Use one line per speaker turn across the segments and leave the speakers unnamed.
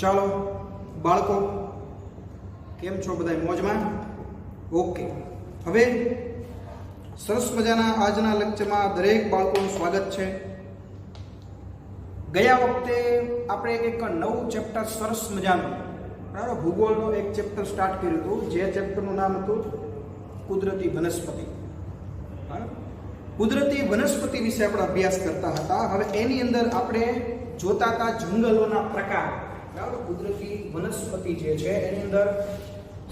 ચાલો બાળકો, કેમ છો બધા? મોજમાં? ઓકે. હવે સરસ મજાના આજના લેક્ચરમાં દરેક બાળકોનું સ્વાગત છે. ગયા વખતે આપણે એક નવું ચેપ્ટર સરસ મજાનું બરાબર ભૂગોળનો એક ચેપ્ટર સ્ટાર્ટ કર્યું હતું, જે ચેપ્ટરનું નામ હતું કુદરતી વનસ્પતિ. કુદરતી વનસ્પતિ વિશે આપણે અભ્યાસ કરતા હતા. હવે એની અંદર આપણે જોતા હતા જંગલોના પ્રકાર. બરાબર, કુદરતી વનસ્પતિ જે છે એની અંદર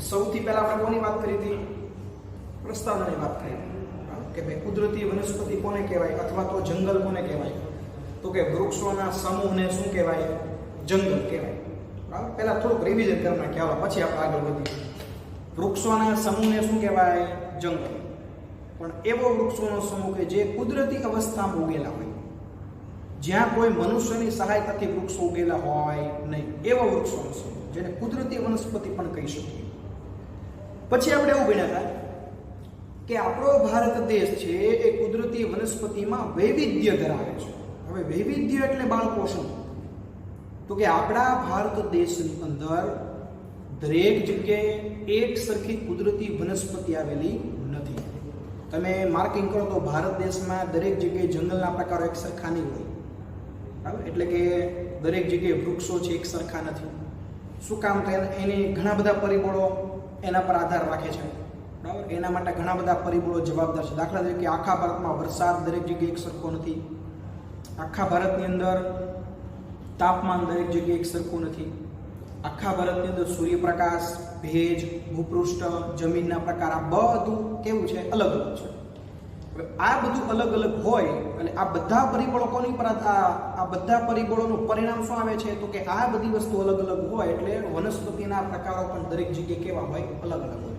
સૌથી પહેલા આપણે કોની વાત કરી હતી? પ્રસ્તાવનાની વાત કરી કે ભાઈ કુદરતી વનસ્પતિ કોને કહેવાય અથવા તો જંગલ કોને કહેવાય? તો કે વૃક્ષોના સમૂહને શું કહેવાય? જંગલ કહેવાય. બરાબર, પહેલા થોડુંક રિવિઝન કરી નાખીએ, પછી આપણે આગળ વધીએ. વૃક્ષોના સમૂહને શું કહેવાય? જંગલ. પણ એવો વૃક્ષોનો સમૂહ કે જે કુદરતી અવસ્થામાં ઉગેલા હોય, જ્યાં કોઈ મનુષ્યની સહાયતાથી વૃક્ષો ઉગેલા હોય નહીં, એવો વૃક્ષોનો સમૂહ, જેને કુદરતી વનસ્પતિ પણ કહી શકીએ. પછી આપણે એવું ભણ્યા હતા કે આપણો ભારત દેશ છે એ કુદરતી વનસ્પતિમાં વૈવિધ્ય ધરાવે છે. હવે વૈવિધ્ય એટલે બાળકો શું? તો કે આપણા ભારત દેશની અંદર દરેક જગ્યાએ એક સરખી કુદરતી વનસ્પતિ આવેલી નથી. તમે માર્કિંગ કરો તો ભારત દેશમાં દરેક જગ્યાએ જંગલના પ્રકારો એક સરખા નહીં હોય. બરાબર, એટલે કે દરેક જગ્યાએ વૃક્ષો છે એક સરખા નથી. શું કામ? તો એની ઘણા બધા પરિબળો એના પર આધાર રાખે છે. બરાબર, એના માટે ઘણા બધા પરિબળો જવાબદાર છે. દાખલા તરીકે આખા ભારતમાં વરસાદ દરેક જગ્યાએ એક સરખો નથી. આખા ભારતની અંદર તાપમાન દરેક જગ્યાએ એક સરખું નથી. આખા ભારતની અંદર સૂર્યપ્રકાશ, ભેજ, ભૂપૃષ્ઠ, જમીનના પ્રકાર, આ બધું કેવું છે? અલગ અલગ છે. હવે આ બધું અલગ અલગ હોય અને આ બધા પરિબળો કોની પર આ બધા પરિબળોનું પરિણામ શું આવે છે? તો કે આ બધી વસ્તુ અલગ અલગ હોય એટલે વનસ્પતિના પ્રકારો પણ દરેક જગ્યાએ કેવા હોય? અલગ અલગ હોય.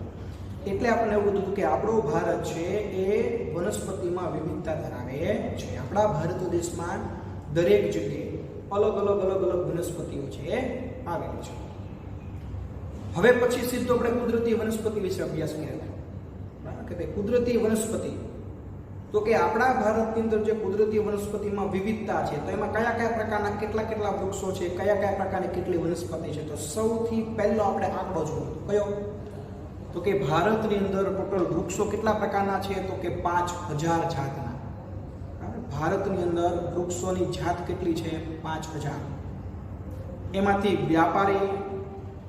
એટલે આપણને એવું હતું કે આપણો ભારત છે એ વનસ્પતિમાં વિવિધતા ધરાવે છે. આપણા ભારત દેશમાં દરેક જગ્યાએ અલગ અલગ વનસ્પતિઓ છે આવેલી છે. હવે પછી સીધો આપણે કુદરતી વનસ્પતિ વિશે અભ્યાસ કર્યો. બરાબર, કે ભાઈ કુદરતી વનસ્પતિ તો કે આપણા ભારતની અંદર જે કુદરતી વનસ્પતિમાં વિવિધતા છે, તો એમાં કયા કયા પ્રકારના કેટલા વૃક્ષો છે, કયા પ્રકારની કેટલી વનસ્પતિ છે. તો સૌથી પહેલો આપણે આંકડો જોયો કયો? તો કે ભારતની અંદર ટોટલ વૃક્ષો કેટલા પ્રકારના છે? તો કે 5000 જાતના. ભારતની અંદર વૃક્ષોની જાત કેટલી છે? 5000. એમાંથી વ્યાપારી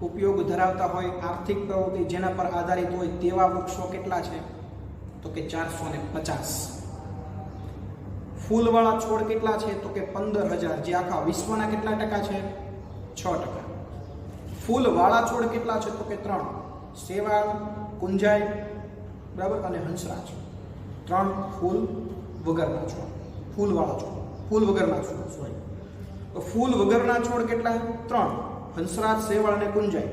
ઉપયોગ ધરાવતા હોય, આર્થિક પ્રવૃત્તિ જેના પર આધારિત હોય તેવા વૃક્ષો કેટલા છે? તો કે 450. ફૂલવાળા છોડ કેટલા છે? તો કે 15000, જે આખા વિશ્વના કેટલા ટકા છે? 6%. ફૂલવાળા છોડ કેટલા છે? તો કે 3. શેવાળ, કુંજાઈ, બરાબર, અને હંસરાજ. 3 ફૂલ વગરના છોડ. ફૂલવાળા છોડ, ફૂલ વગરના છોડ, સોરી. તો ફૂલ વગરના છોડ કેટલા? 3. હંસરાજ, શેવાળ અને કુંજાઈ.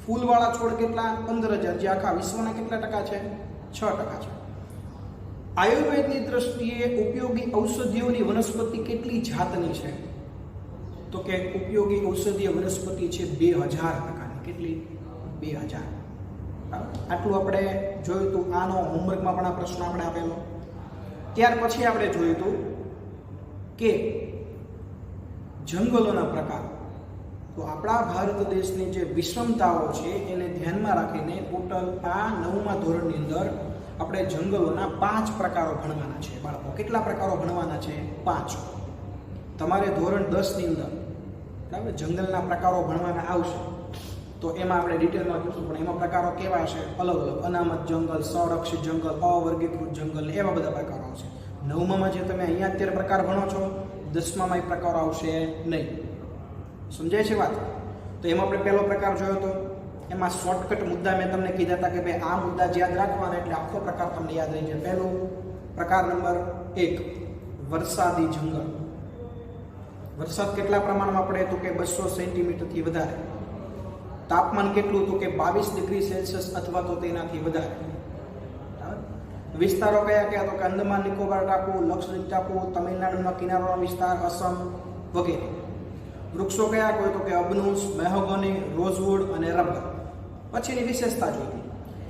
ફૂલવાળા છોડ કેટલા? 15000, જે આખા વિશ્વના કેટલા ટકા છે? 6% છે. આયુર્વેદની દ્રષ્ટિએ ઉપયોગી ઔષધિઓની વનસ્પતિ કેટલી જાતની છે? તો કે ઉપયોગી ઔષધીય વનસ્પતિ છે 2000 પ્રકારની. કેટલી? 2000. આટલું આપણે જોયું હતું. આનો હોમવર્કમાં પણ આ પ્રશ્ન આપણે આપેલો. ત્યાર પછી આપણે જોયું હતું કે જંગલોના પ્રકાર. તો આપણા ભારત દેશની જે વિષમતાઓ છે એને ધ્યાનમાં રાખીને ટોટલ આ 9મા ધોરણની અંદર આપણે જંગલોના 5 પ્રકારો ભણવાના છે. બાળકો, કેટલા પ્રકારો ભણવાના છે? 5. તમારે ધોરણ 10 ની અંદર બરાબર જંગલના પ્રકારો ભણવાના આવશે, તો એમાં આપણે ડિટેલમાં જોઈશું. પણ એમાં પ્રકારો કેવા છે? અલગ અલગ. અનામત જંગલ, સંરક્ષિત જંગલ, અવર્ગીકૃત જંગલ, એવા બધા પ્રકારો આવશે. 9મામાં જે તમે અહીંયા અત્યારે પ્રકાર ભણો છો, 10મામાં એ પ્રકારો આવશે નહીં. સમજાય છે વાત? તો એમાં આપણે પહેલો પ્રકાર જોયો હતો. એમાં શોર્ટકટ મુદ્દા મેં તમને કીધા હતા કે ભાઈ આ મુદ્દા જ યાદ રાખવાના એટલે આખો પ્રકાર તમને યાદ રહી જાય. પહેલો પ્રકાર નંબર 1, વરસાદી જંગલ. વરસાદ કેટલા પ્રમાણમાં પડે? તો કે 200 સેન્ટીમીટરથી વધારે. તાપમાન કેટલું? તો કે 22 ડિગ્રી સેલ્સિયસ અથવા તો તેનાથી વધારે. વિસ્તારો કયા કયા? તો કે અંદમાન નિકોબાર ટાપુ, લક્ષદ્વીપ ટાપુ, તમિલનાડુના કિનારાનો વિસ્તાર, અસમ વગેરે. વૃક્ષો કયા? કોઈ તો કે અબનુસ, મેહોગની, રોઝવુડ અને રબર. પછીની વિશેષતા જોઈ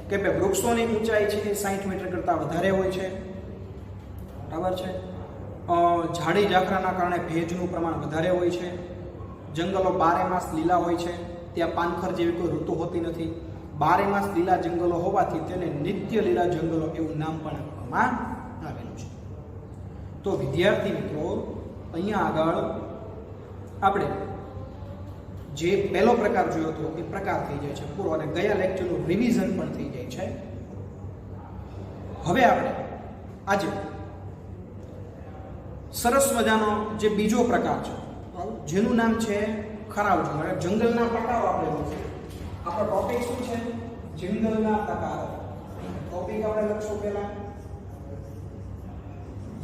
કે ભાઈ વૃક્ષોની ઊંચાઈ છે એ 60 મીટર કરતાં વધારે હોય છે. બરાબર છે. ઝાડી ઝાકરાના કારણે ભેજનું પ્રમાણ વધારે હોય છે. જંગલો બારે માસ લીલા હોય છે, ત્યાં પાનખર જેવી કોઈ ઋતુ હોતી નથી. બારે માસ લીલા જંગલો હોવાથી તેને નિત્ય લીલા જંગલો એવું નામ પણ આપવામાં આવેલું છે. તો વિદ્યાર્થી મિત્રો, અહીંયા આગળ આપણે જે પહેલો પ્રકાર જોયો હતો એ પ્રકાર થઈ જાય છે પૂરો, અને ગયા લેક્ચરનું રિવિઝન પણ થઈ જાય છે. હવે આપણે આજે સરસ મજાનો જે બીજો પ્રકાર છે જેનું નામ છે ખરાવ જંગલ. જંગલના પ્રકારો આપણે લખીએ. આપણો ટોપિક શું છે? જંગલના પ્રકારો. ટોપિક આપણે લખશું પહેલા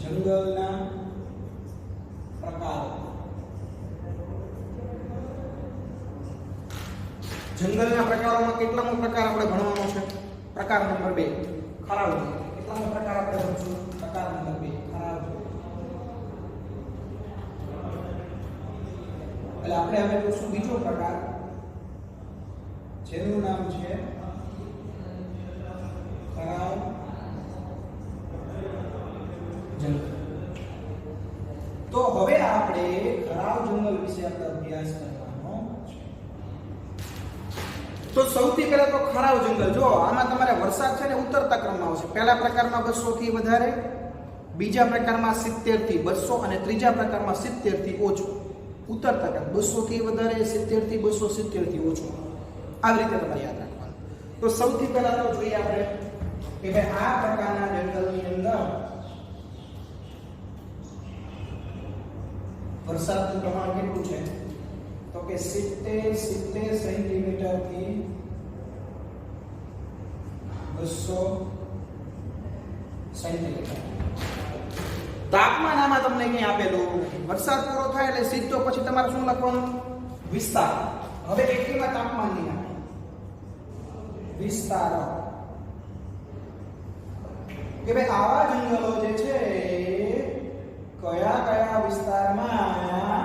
જંગલના પ્રકારો. જંગલના પ્રકારોમાં કેટલામો પ્રકાર આપણે ભણવાનો છે? પ્રકાર નંબર 2 ખરાવ જંગલ. કેટલામો પ્રકાર આપણે ભણશું? પ્રકાર નંબર 2 ખરાવ જંગલ. એટલે આપણે હવે જોશું બીજો પ્રકાર જેનું નામ છે ખરાવ જંગલ. તો હવે આપણે ખરાવ જંગલ વિશે આપણે અભ્યાસ કરવાનો છે. તો સૌથી પહેલા તો ખરાવ જંગલ. જો આમાં તમારે વરસાદ છે ને ઉતરતા ક્રમમાં આવશે. પહેલા પ્રકારમાં 200 થી વધારે, બીજા પ્રકારમાં 70 થી 200 અને ત્રીજા પ્રકારમાં 70 થી ઓછું. ઉતરતા ક્રમ 200 થી વધારે, 70 થી 200, 70 થી ઓછું. આવી રીતે તમારે યાદ રાખવાનું. તો સૌથી પહેલા તો જોઈએ આપણે કે ભાઈ આ પ્રકારના જંગલની અંદર વરસાદનું પ્રમાણ કેટલું છે? તો કે 70 સેન્ટીમીટર થી 200 સેન્ટીમીટર. તાપમાન આમાં તમને ક્યાં આપેલું નથી. વરસાદ પૂરો થાય એટલે સીધો પછી તમારે શું લખવાનું? વિસ્તાર. હવે એકટીમાં તાપમાન નહીં આપે, વિસ્તાર. કે ભાઈ આવા જંગલો જે છે કયા કયા વિસ્તારમાં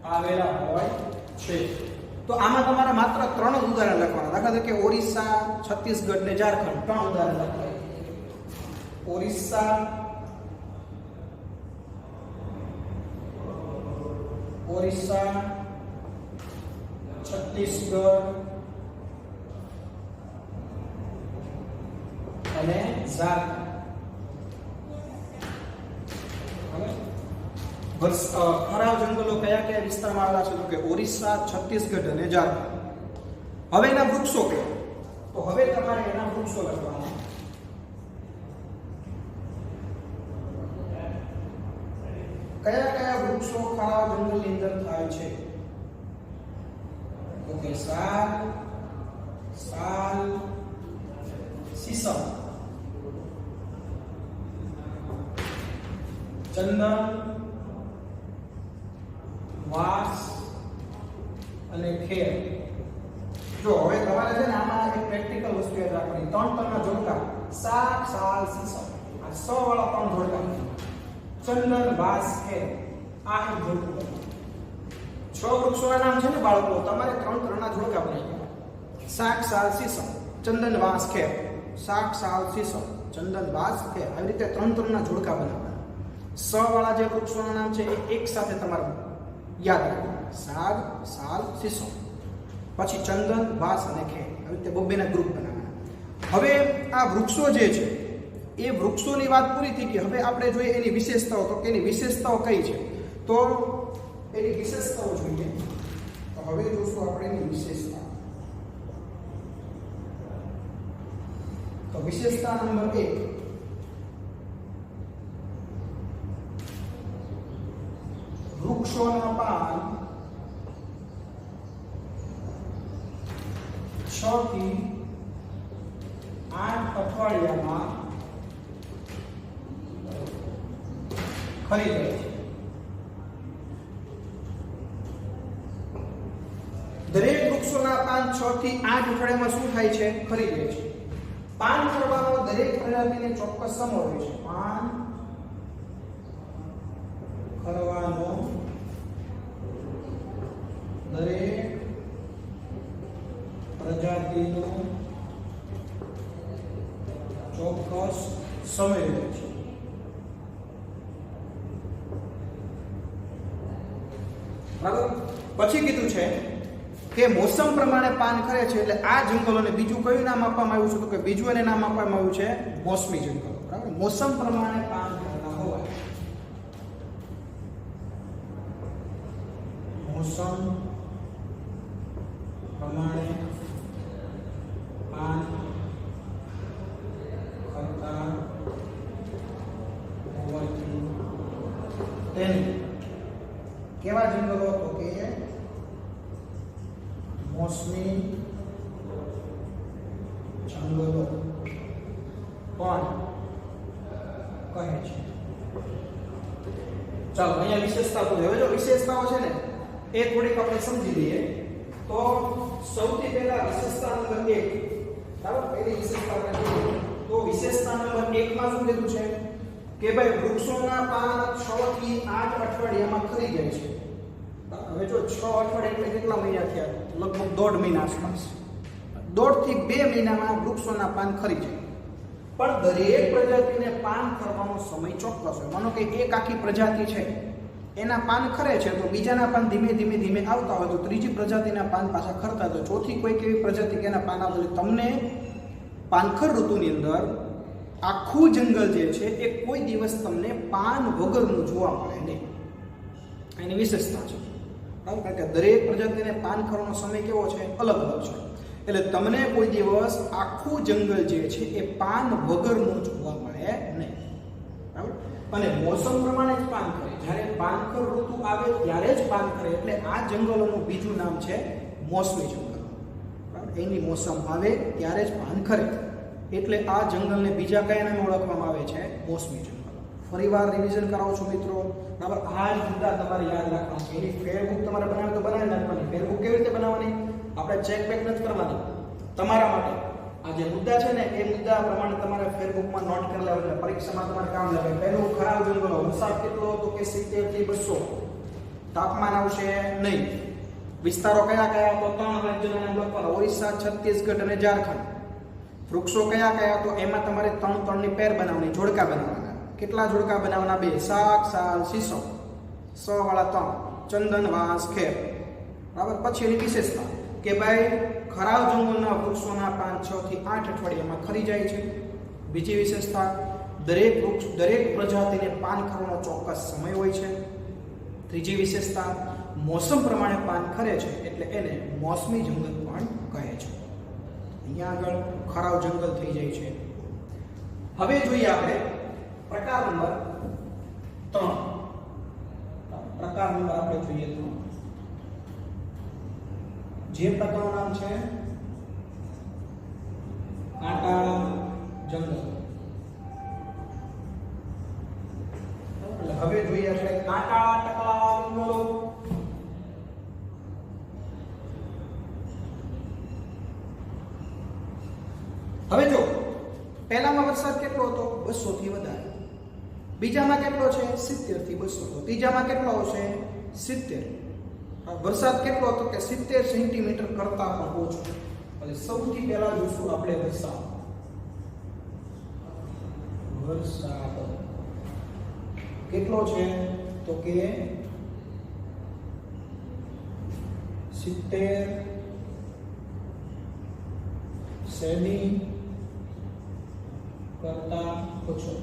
આવેલા હોય છે. તો આમાં તમારે માત્ર 3 ઉદાહરણ લખવાના. દાખલા તરીકે ઓરિસ્સા, છત્તીસગઢ ને ઝારખંડ. 3 ઉદાહરણ લખવાના. ઓરિસ્સા, છત્તીસગઢ અને ઝારખંડ. ખરાવ જંગલો કયા કયા વિસ્તારમાં આવેલા છે? તો કે ઓરિસ્સા, છત્તીસગઢ અને ઝારખંડ. હવે એના વૃક્ષો કે તો હવે તમારે એના વૃક્ષો લખવાના. કયા કયા વૃક્ષો ખરાવ જંગલની અંદર થાય છે? તો કે સાગ, સાલ, સીસમ, ચંદન, વાંસ અને ખેર. જો હવે તમારે છે ને આમાં એક પ્રેક્ટિકલ વસ્તુ યાદ રાખવાની. 3 ટનના જોડકા સાગ, સાલ, સીસમ. આ 100 વાળા 3 જોડકા. ચંદન, વાંસ, ખેર. આ એક જોડકું. 6 વૃક્ષોના નામ છે ને બાળકો, તમારે 3 ટનના જોડકા બનાવવાના. સાગ, સાલ, સીસમ, ચંદન, વાંસ, ખેર. સાગ, સાલ, સીસમ, ચંદન, વાંસ, ખેર. આવી રીતે 3 ટનના જોડકા બનાવવાના. 100 વાળા જે વૃક્ષોના નામ છે એ એક સાથે તમારે યાદ રાખવાના. સાગ, સાલ, સીસમ, પછી ચંદન, વાંસ અને ખેર. આવી રીતે બબ્બેના ગ્રુપ બનાવવાના. હવે આ વૃક્ષો જે છે એ વૃક્ષોની વાત પૂરી થઈ ગઈ. હવે આપણે જોઈએ એની વિશેષતાઓ. તો એની વિશેષતાઓ કઈ છે? તો એની વિશેષતાઓ જોઈએ. તો હવે જોશું આપણે એની વિશેષતા. તો વિશેષતા નંબર 1, વૃક્ષોના પાન 6 થી 8 અઠવાડિયામાં ખરી જાય છે. દરેક વૃક્ષોના પાન 6 થી 8 અઠવાડિયામાં શું થાય છે? ખરી જાય છે. પાન ખરવાનો દરેક પ્રજાતિને ચોક્કસ સમય હોય છે. પાન ખરવાનો દરેક પ્રજાતિનો ચોક્કસ સમય હોય છે. બરાબર? પછી કીધું છે કે મોસમ પ્રમાણે પાન ખરે છે, એટલે આ જંગલોને બીજું કયું નામ આપવામાં આવ્યું છે? તો કે બીજું એને નામ આપવામાં આવ્યું છે મોસમી જંગલો. બરાબર, મોસમ પ્રમાણે પાન ખરતા હોય, મોસમ પ્રમાણે પાન ખરતા હોવાથી તેને કેવા જંગલો? તો કે મોસમી જંગલો પણ કહે છે. ચાલો અહીંયા વિશેષતા તો હવે જો વિશેષતાઓ છે ને એ થોડીક આપણે સમજી લઈએ. તો સૌથી પહેલા વિશેષતા નંબર 1, બરાબર, પહેલી વિશેષતા આપણે જોઈએ તો વિશેષતા નંબર 1 માં શું કીધું છે કે ભાઈ વૃક્ષોના પાન 6 થી 8 અઠવાડિયામાં ખરી જાય છે. હવે જો 6 અઠવાડિયા એટલે કેટલા મહિના થયા? લગભગ 1.5 મહિના આસપાસ. 1.5 થી 2 મહિનામાં વૃક્ષોના પાન ખરી જાય. પણ દરેક પ્રજાતિને પાન ખરવાનો સમય ચોક્કસ હોય. માનો કે એક આખી પ્રજાતિ છે, એના પાન ખરે છે, તો બીજાના પાન ધીમે ધીમે આવતા હોય, તો ત્રીજી પ્રજાતિના પાન પાછા ખરતા, તો ચોથી કોઈક એવી પ્રજાતિ કે એના પાન આવતા. તમને પાનખર ઋતુની અંદર આખું જંગલ જે છે એ કોઈ દિવસ તમને પાન વગરનું જોવા મળે નહીં. એની વિશેષતા છે. કારણ કે દરેક પ્રજાતિને પાન ખરવાનો સમય કેવો છે? અલગ અલગ છે. એટલે તમને કોઈ દિવસ આખું જંગલ જે છે એ પાન વગરનું જોવા મળે નહીં. બરાબર, અને મોસમ પ્રમાણે જ પાન ખરે. જ્યારે પાનખર ઋતુ આવે ત્યારે જ પાન ખરે. એટલે આ જંગલોનું બીજું નામ છે મોસમી જંગલ. બરાબર, એની મોસમ આવે ત્યારે જ પાન ખરે. એટલે આ જંગલને બીજા કયા નામે ઓળખવામાં આવે છે? મોસમી જંગલ. ફરીવાર રિવિઝન કરાવું છું મિત્રો. બરાબર, આ જ મુદ્દા તમારે યાદ રાખવાના છે. એની ફેરબુક તમારે બનાવે તો બનાવી નાખવાની. ફેરબુક કેવી રીતે બનાવવાની? આપણે ચેક બેક નથી કરવાની. તમારા માટે આ જે મુદ્દા છે ને એ મુદ્દા પ્રમાણે તમારે ફેરબુકમાં નોટ કરી લેવા છે. પરીક્ષામાં તમારે કામ લાગે. પહેલું, ખરાબ જંગલો. વરસાદ કેટલો? તો કે 70 થી 200. તાપમાન આવશે નહીં. વિસ્તારો કયા કયા? તો 3 રાજ્યોના નામ લખવાના: ઓરિસ્સા, છત્તીસગઢ અને ઝારખંડ. વૃક્ષો કયા કયા? તો એમાં તમારે 3 ની પેર બનાવવાની, જોડકા બનાવવાના. કેટલા જોડકા બનાવવાના? 2. શાક, સાલ, સીસો. 100 વાળા 3. ચંદન, વાંસ, ખેર. બરાબર. પછી એની વિશેષતા કે ભાઈ ખરાબ જંગલના વૃક્ષોના પાન 6 થી 8 અઠવાડિયામાં ખરી જાય છે. બીજી વિશેષતા, દરેક પ્રજાતિને પાન ખરવાનો ચોક્કસ સમય હોય છે. ત્રીજી વિશેષતા, મોસમ પ્રમાણે પાન ખરે છે, એટલે એને મોસમી જંગલ પણ કહે છે. અહીંયા આગળ ખરાબ જંગલ થઈ જાય છે. હવે જોઈએ આપણે પ્રકાર નંબર 3. પ્રકાર નંબર આપણે જોઈએ તો જે પ્રકારનું નામ છે કાંટાળા જંગલ. હવે જોઈએ આપણે કાંટાળા જંગલો. હવે જો પહેલામાં વરસાદ કેટલો હતો? 200 થી વધારે. બીજામાં કેટલો છે? 70 થી 200. ત્રીજામાં કેટલો હશે? 70. વરસાદ કેટલો હતો? કે 70 સેન્ટીમીટર કરતા પણ ઓછો. એટલે સૌથી પહેલા જોશું આપણે વરસાદ કેટલો છે? તો કે 70 સેમી કરતા ઓછો.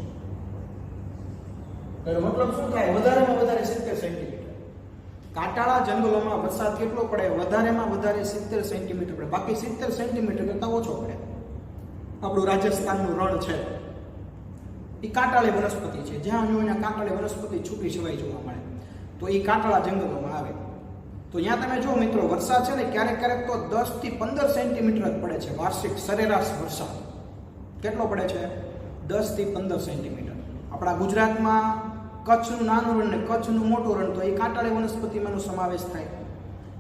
એનો મતલબ શું થાય? વધારેમાં વધારે 70 સેન્ટીમીટર. કાંટાળા જંગલોમાં વરસાદ કેટલો પડે? વધારેમાં વધારે 70 સેન્ટીમીટર પડે. બાકી 70 સેન્ટીમીટર કરતા ઓછો પડે. આપણું રાજસ્થાનનું રણ છે એ કાંટાળી વનસ્પતિ છે. જ્યાં જોઈને કાંટાળી વનસ્પતિ છૂટી છવાઈ જોવા મળે, તો એ કાંટાળા જંગલોમાં આવે. તો અહીંયા તમે જો મિત્રો, વરસાદ છે ને ક્યારેક ક્યારેક તો 10 થી 15 સેન્ટીમીટર જ પડે છે. વાર્ષિક સરેરાશ વરસાદ કેટલો પડે છે? 10 થી 15 સેન્ટીમીટર. આપણા ગુજરાતમાં કચ્છનું નાનું રણ ને કચ્છનું મોટું રણ, તો એ કાંટાળી વનસ્પતિમાંનો સમાવેશ થાય.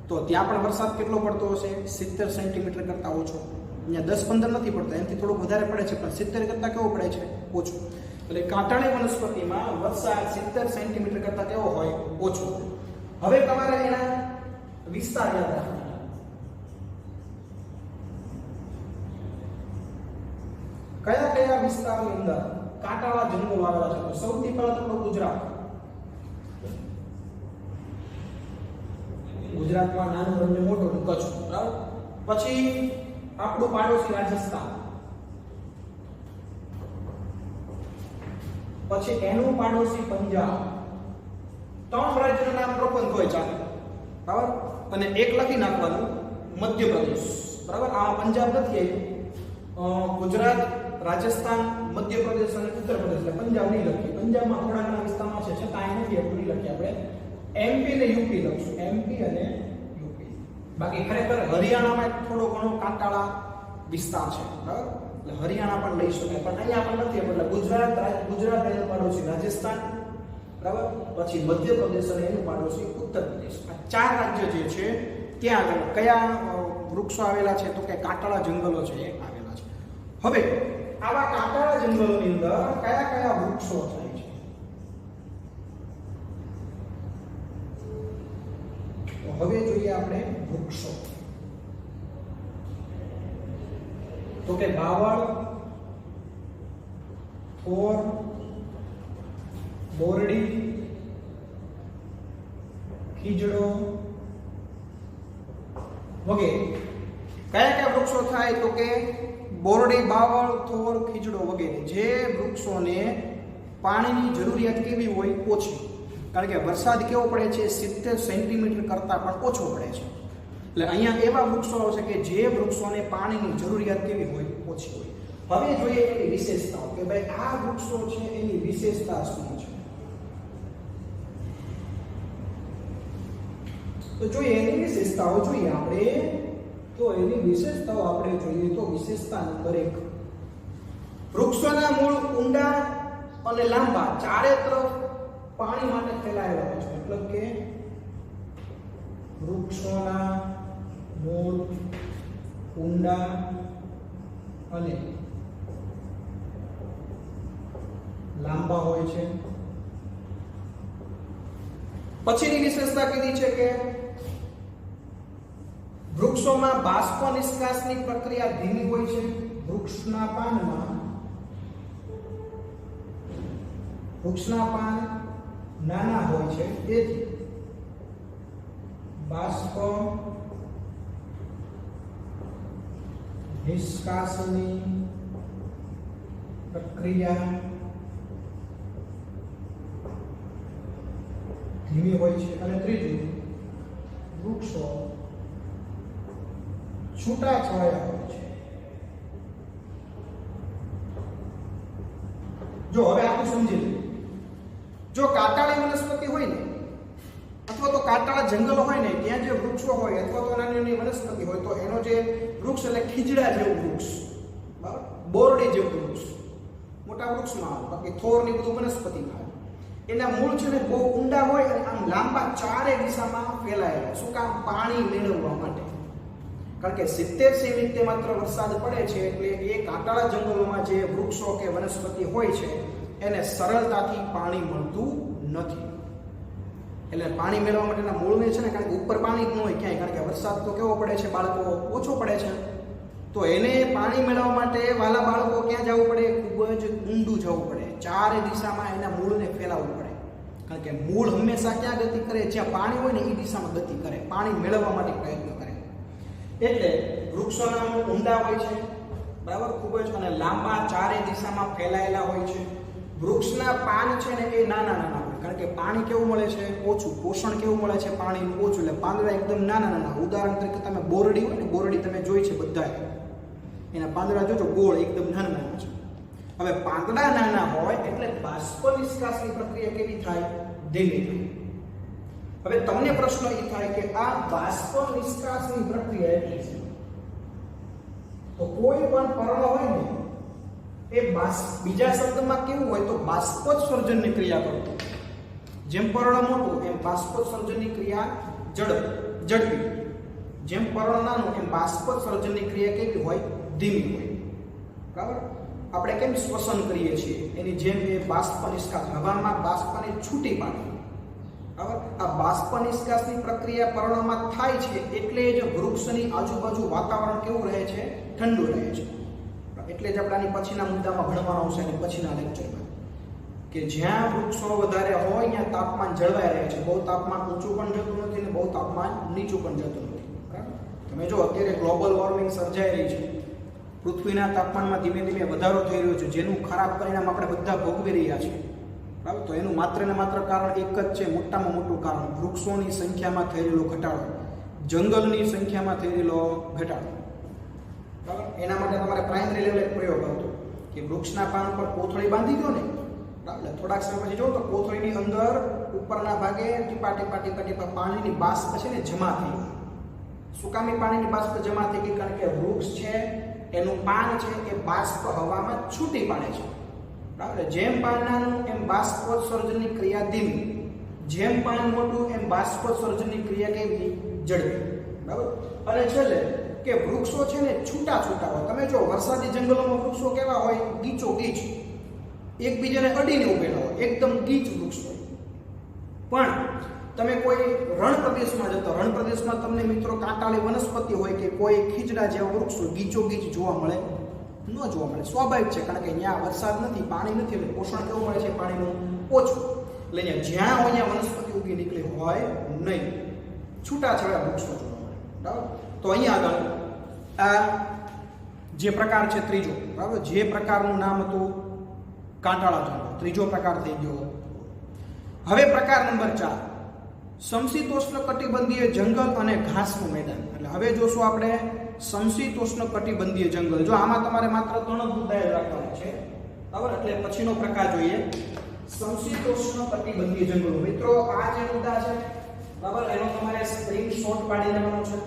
તો ત્યાં પણ વરસાદ કેટલો પડતો હશે? 70 સેન્ટીમીટર કરતા ઓછો. અહીંયા 10-15 નથી પડતો, એનાથી થોડું વધારે પડે છે, પણ 70 કરતા કેવો પડે છે? ઓછો. એટલે કાંટાળી વનસ્પતિમાં વરસાદ 70 સેન્ટીમીટર કરતા કેવો હોય? ઓછો. હવે તમારે એના વિસ્તાર યાદ રાખવાના. કયા કયા વિસ્તારની અંદર કાંટાળા જંગલો આવેલા છે? તો સૌથી પહેલા તો ગુજરાત. ગુજરાતમાં નાનું રણ ને મોટું ને કચ્છ, બરાબર. પછી આપણું પાડોશી રાજસ્થાન, પછી એનું પાડોશી પંજાબ. 3 રાજ્યોના નામ પ્રપંચ હોય ચાલે, બરાબર. અને એક લખી નાખવાનું મધ્યપ્રદેશ, બરાબર. આ પંજાબ નથી આવ્યું. ગુજરાત, રાજસ્થાન, મધ્યપ્રદેશ અને ઉત્તર પ્રદેશ, એટલે પંજાબ નહીં લખીએ. પંજાબમાં થોડા ઘણા વિસ્તારમાં છે, છતાં અહીં નથી એટલું નહીં લખીએ. આપણે એમપી અને યુપી લખશું, એમપી અને યુપી. બાકી ખરેખર હરિયાણામાં થોડો ઘણો કાંટાળા વિસ્તાર છે, બરાબર. એટલે હરિયાણા પણ લઈ શકાય, પણ અહીંયા પણ નથી. એટલે ગુજરાત એનું પાડોશી રાજસ્થાન, બરાબર. પછી મધ્યપ્રદેશ અને એનું પાડોશી ઉત્તર પ્રદેશ. આ 4 રાજ્ય જે છે ત્યાં આગળ કયા વૃક્ષો આવેલા છે? તો કે કાંટાળા જંગલો છે એ આવેલા છે. હવે આવા કાંટાળા જંગલોની અંદર કયા કયા વૃક્ષો થાય છે? તો હવે જોઈએ આપણે વૃક્ષો. તો કે બાવળ, થોર, બોરડી, ખીજડો વગેરે. કયા કયા વૃક્ષો થાય? તો કે બોરડી, બાવળ, થોર, ખીજડો વગેરે. જે વૃક્ષોને પાણીની જરૂરિયાત કેવી હોય? ઓછી. કારણ કે વરસાદ કેવો પડે છે? 70 સેન્ટીમીટર કરતાં પણ ઓછો પડે છે. એટલે અહીંયા એવા વૃક્ષો આવશે કે જે વૃક્ષોને પાણીની જરૂરિયાત કેવી હોય? ઓછી હોય. હવે જોઈએ એની વિશેષતાઓ, કે ભાઈ આ વૃક્ષો છે એની વિશેષતા શું છે? તો જોઈએ એની વિશેષતાઓ જોઈએ આપણે. તો એની વિશેષતાઓ આપણે જોઈએ તો વિશેષતા નંબર 1, વૃક્ષોના મૂળ ઊંડા અને લાંબા ચારે તરફ પાણી માટે ફેલાયેલા હોય છે. મતલબ કે વૃક્ષોના મૂળ ઊંડા અને લાંબા હોય છે. પછીની વિશેષતા કીધી છે કે વૃક્ષોમાં બાષ્પ નિષ્કાશની પ્રક્રિયા ધીમી હોય છે. વૃક્ષના પાન નાના હોય છે, તેથી બાષ્પ નિષ્કાશની પ્રક્રિયા ધીમી હોય છે. અને ત્રીજું, વૃક્ષો છૂટાછવાયા હોય છે. જો હવે આપણે સમજી લઈએ, જો કાંટાળી વનસ્પતિ હોય ને, અથવા તો કાંટાળા જંગલો હોય ને, ત્યાં જે વૃક્ષો હોય અથવા તો નાની નાની વનસ્પતિ હોય, તો એનો જે વૃક્ષ એટલે ખીજડા જેવું વૃક્ષ, બરાબર, બોરડી જેવું વૃક્ષ, મોટા વૃક્ષમાં બાકી થોર ની બધું વનસ્પતિ થાય. એના મૂળ છે ને બહુ ઊંડા હોય અને આમ લાંબા ચારે દિશામાં ફેલાયેલા. શું કામ? પાણી મેળવવા માટે. કારણ કે 70 સેમી માત્ર વરસાદ પડે છે, એટલે એ કાંટાળા જંગલોમાં જે વૃક્ષો કે વનસ્પતિ હોય છે એને સરળતાથી પાણી મળતું નથી. એટલે પાણી મેળવવા માટેના મૂળને છે ને, કારણ કે ઉપર પાણી જ ન હોય ક્યાંય, કારણ કે વરસાદ તો કેવો પડે છે બાળકો? ઓછો પડે છે. તો એને પાણી મેળવવા માટે વાલા બાળકો ક્યાં જવું પડે? ખૂબ જ ઊંડું જવું પડે. ચારે દિશામાં એના મૂળને ફેલાવવું પડે. કારણ કે મૂળ હંમેશા ક્યાં ગતિ કરે? જ્યાં પાણી હોય ને એ દિશામાં ગતિ કરે, પાણી મેળવવા માટે પ્રયત્ન કરે. એટલે વૃક્ષોના ઊંડા હોય છે, બરાબર, ખૂબ જ, અને લાંબા ચારે દિશામાં ફેલાયેલા હોય છે. વૃક્ષના પાન છે ને એ નાના નાના હોય, કારણ કે પાણી કેવું મળે છે? ઓછું. પોષણ કેવું મળે છે? પાણી ઓછું. એટલે પાંદડા એકદમ નાના નાના. ઉદાહરણ તરીકે તમે બોરડી હોય ને, બોરડી તમે જોઈ છે બધા, એના પાંદડા જોજો ગોળ એકદમ નાના નાના છે. હવે પાંદડા નાના હોય એટલે બાષ્પ નિષ્કાશની પ્રક્રિયા કેવી થાય? ધીમી થાય. હવે તમને પ્રશ્ન એ થાય કે આ બાષ્પ નિષ્કાશની પ્રક્રિયા એટલે છે. તો કોઈ પણ પર્ણ હોય ને એ બીજા શબ્દમાં કેવું હોય? તો બાષ્પોત્સર્જનની ક્રિયા કરતો. જેમ પર્ણ મોટું એમ બાષ્પોત્સર્જનની ક્રિયા ઝડપી. જેમ પર્ણ નાનું એમ બાષ્પોત્સર્જનની ક્રિયા કેવી હોય? ધીમી હોય. બરાબર? આપણે કેમ શ્વસન કરીએ છીએ એની જેમ એ બાષ્પ નિષ્કાશ, હવામાં બાષ્પને છૂટી પાડે. બરાબર? આ બાષ્પ નિષ્કાશની પ્રક્રિયા પર્ણમાં થાય છે, એટલે જ વૃક્ષની આજુબાજુ વાતાવરણ કેવું રહે છે? ઠંડુ રહે છે. એટલે જ આપણાની પછીના મુદ્દામાં ભણવાનું આવશે અને પછીના લેક્ચરમાં કે જ્યાં વૃક્ષો વધારે હોય ત્યાં તાપમાન જળવાઈ રહે છે. બહુ તાપમાન ઊંચું પણ જતું નથી ને બહુ તાપમાન નીચું પણ જતું નથી. બરાબર? તમે જો અત્યારે ગ્લોબલ વોર્મિંગ સર્જાઈ રહી છે, પૃથ્વીના તાપમાનમાં ધીમે ધીમે વધારો થઈ રહ્યો છે, જેનું ખરાબ પરિણામ આપણે બધા ભોગવી રહ્યા છીએ. બરાબર? તો એનું માત્ર ને માત્ર કારણ એક જ છે, મોટામાં મોટું કારણ વૃક્ષોની સંખ્યામાં થઈ રહેલો ઘટાડો, જંગલની સંખ્યામાં થઈ રહેલો ઘટાડો. બરાબર? એના માટે તમારે પ્રાઇમરી લેવલે પ્રયોગ હતો કે વૃક્ષના પાન પર કોથળી બાંધી દો ને. બરાબર? થોડાક સમય પછી જો તો કોથળીની અંદર ઉપરના ભાગે ટીપા ટીપા ટીપા ટીપા પાણીની બાષ્પ છે ને જમા થઈ. શું કામ એ પાણીની બાષ્પ જમા થઈ ગઈ? કારણ કે વૃક્ષ છે એનું પાન છે એ બાષ્પ હવામાં છૂટી પાડે છે. બરાબર? જેમ પાન નાનું એમ બાષ્પોત્સર્જનની ક્રિયા ધીમી, જેમ પાન મોટું એમ બાષ્પોત્સર્જનની ક્રિયા કેવી? ઝડપી. બરાબર? અને છેલ્લે કે વૃક્ષો છે ને છૂટા છૂટા હોય. તમે જો વરસાદી જંગલોમાં વૃક્ષો કેવા હોય? ગીચો ગીચ, એકબીજાને અડીને ઉભેલા હોય, એકદમ ગીચ વૃક્ષ હોય. પણ તમે કોઈ રણ પ્રદેશમાં જતો, રણ પ્રદેશમાં તમને મિત્રો કાંટાળી વનસ્પતિ હોય કે કોઈ ખીજડા જેવા વૃક્ષો ગીચો ગીચ જોવા મળે? ન જોવા મળે. સ્વાભાવિક છે, કારણ કે અહીંયા વરસાદ નથી, પાણી નથી, એટલે પોષણ કેવું મળે છે? પાણીનું ઓછું. એટલે અહીંયા જ્યાં હોય ત્યાં વનસ્પતિ ઉગી નીકળી હોય નહીં, છૂટાછવાયા વૃક્ષો જોવા મળે. બરાબર? તો અહીંયા આગળ આ જે પ્રકાર છે ત્રીજો, બરાબર, જે પ્રકારનું નામ હતું કાંટાળા જંગલ, ત્રીજો પ્રકાર થઈ ગયો. હવે પ્રકાર નંબર 4, સમશીતોષ્ણ કટિબંધીય જંગલ અને ઘાસનું મેદાન. એટલે હવે જોશું આપણે સમશીતોષ્ણ કટિબંધીય જંગલ. જો આમાં તમારે માત્ર 3 મુદ્દા યાદ રાખવાના છે. બરાબર? એટલે પછીનો પ્રકાર જોઈએ સમશીતોષ્ણ કટિબંધીય જંગલો. મિત્રો આ જે મુદ્દા છે, બરાબર, એનો તમારે સ્ક્રીનશોટ પાડી લેવાનો છે.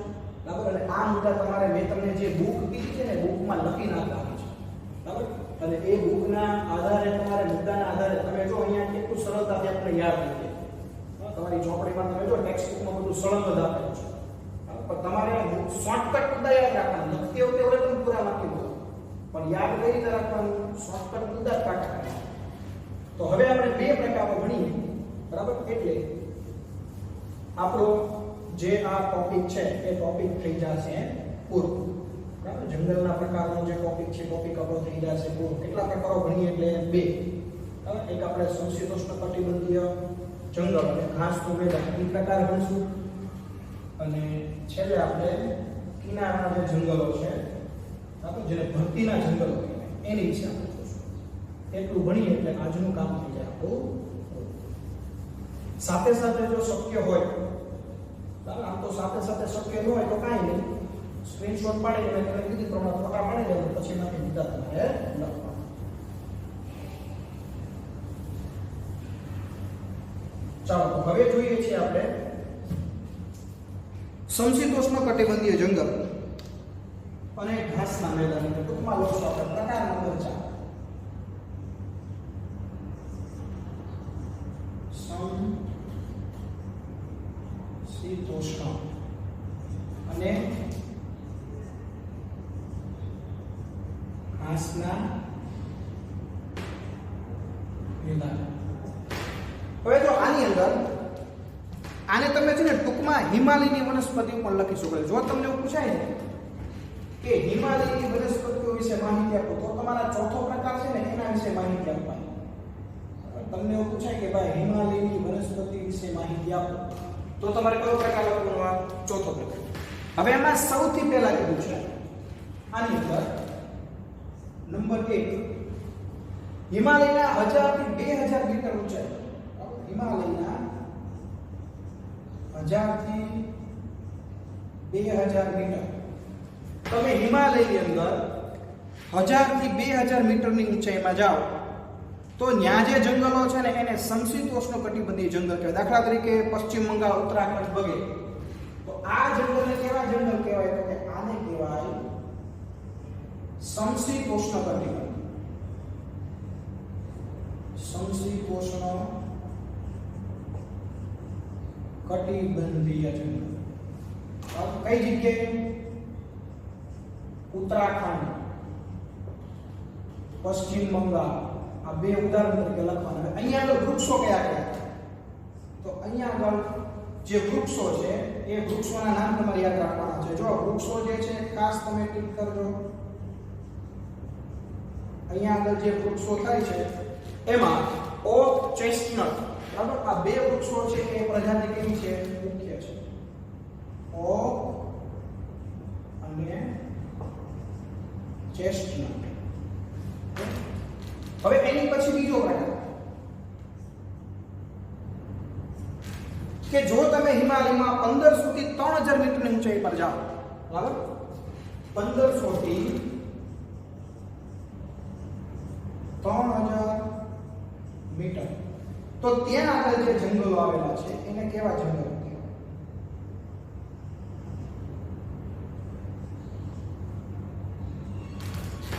બરાબર? અને આ મુદ્દા તમારે મેં તમને જે બુક કીધી છે ને બુકમાં લખી નાખવાની છે. બરાબર? અને એ બુકના આધારે તમારે મુદ્દાના આધારે તમે જો અહીંયા કેટલું સરળતાથી આપણે યાદ રાખીએ. તમારી ચોપડીમાં તમે જો ટેક્સ્ટ બુકમાં બધું સળંગ જ આપેલું છે. પણ તમારે શોર્ટકટ મુદ્દા યાદ રાખવાના. લખતી વખતે એવડે તમે પૂરા વાક્ય બોલો, પણ યાદ કઈ રીતે રાખવાનું? શોર્ટકટ મુદ્દા જ કાઢવાના. તો હવે આપણે 2 પ્રકારો ભણીએ. બરાબર? એટલે આપણો જે આ ટોપિક છે એ ટોપિક થઈ જશે પૂરો. બરાબર? જંગલના પ્રકારનો જે ટોપિક છે ટોપિક આપણો થઈ જશે પૂરો. કેટલા પ્રકારો ભણીએ? એટલે 2. બરાબર? એક આપણે સમશીતોષ્ણ કટિબંધીય જંગલ અને ઘાસનું મેદાન એ પ્રકાર ભણીશું, અને છેલ્લે આપણે કિનારાના જે જંગલો છે, બરાબર, જેને ભરતીના જંગલો કહેવાય, એની વિશે આપણે જોઈશું. એટલું ભણીએ એટલે આજનું કામ થઈ જાય આપણું. સાથે સાથે જો શક્ય હોય, બરાબર, આમ તો સાથે સાથે શક્ય ન હોય તો કાંઈ નહીં, સ્ક્રીનશોટ પાડી અને તમે કીધી પ્રમાણે ફોટા પાડી દેજો, પછી એમાંથી મુદ્દા તમારે લખવા. ચાલો તો હવે જોઈએ છીએ આપણે સમશીતોષ્ણ કટિબંધીય જંગલ અને ઘાસના મેદાન. ટૂંકમાં લખશું આપણે પ્રકાર નંબર 4, સમશીતોષ્ણ અને ઘાસના મેદાન. હવે જો આની અંદર આને તમે છે ને ટૂંકમાં હિમાલયની વનસ્પતિઓ પણ લખી શકો. જો તમને એવું પૂછાય ને કે હિમાલયની વનસ્પતિઓ વિશે માહિતી આપો, તો તમારા ચોથો પ્રકાર છે ને એના વિશે માહિતી આપવાની. તમને એવું પૂછાય કે ભાઈ હિમાલયની વનસ્પતિ વિશે માહિતી આપો, તો તમારે કયો પ્રકાર લખવાનો? ચોથો પ્રકાર. હવે એમાં સૌથી પહેલા કીધું છે આની અંદર નંબર 1, હિમાલયના 1000 થી 2000 મીટર ઊંચાઈ. હિમાલયના 1000 થી 2000 મીટર. તમે હિમાલયની અંદર 1000 થી 2000 મીટરની ઊંચાઈમાં જાઓ તો ત્યાં જે જંગલો છે ને એને સમશીતોષ્ણ કટિબંધીય જંગલ કહેવાય. દાખલા તરીકે પશ્ચિમ બંગાળ, ઉત્તરાખંડ વગેરે. તો આ જંગલને કેવા જંગલ કહેવાય? તો કે આને કહેવાય સમશીતોષ્ણ કટિબંધ. સમશીતોષ્ણ કટિબંધીય જંગલ. કઈ જગ્યાએ? ઉત્તરાખંડ, પશ્ચિમ બંગાળ. આ 2 ઉદાહરણ તરીકે લખવાના. અહીંયા આગળ વૃક્ષો કયા કયા? તો અહીંયા આગળ જે વૃક્ષો છે એ વૃક્ષોના નામ તમારે યાદ રાખવાના છે. જો વૃક્ષો જે છે ખાસ તમે ટીક કરજો. અહીંયા આગળ જે વૃક્ષો થાય છે એમાં ઓક ચેસ્ટનટ, બરાબર? આ બે વૃક્ષો છે એ પ્રજાતિ કેવી છે? મુખ્ય છે. ઓક અને ચેસ્ટનટ. હવે એની પછી બીજો પ્રકાર કે જો તમે હિમાલયમાં 1500 થી 3000 મીટરની ઊંચાઈ પર જાઓ, બરાબર? 1500 થી 3000 મીટર, તો ત્યાં આગળ જે જંગલો આવેલા છે એને કેવા જંગલો કહેવાય?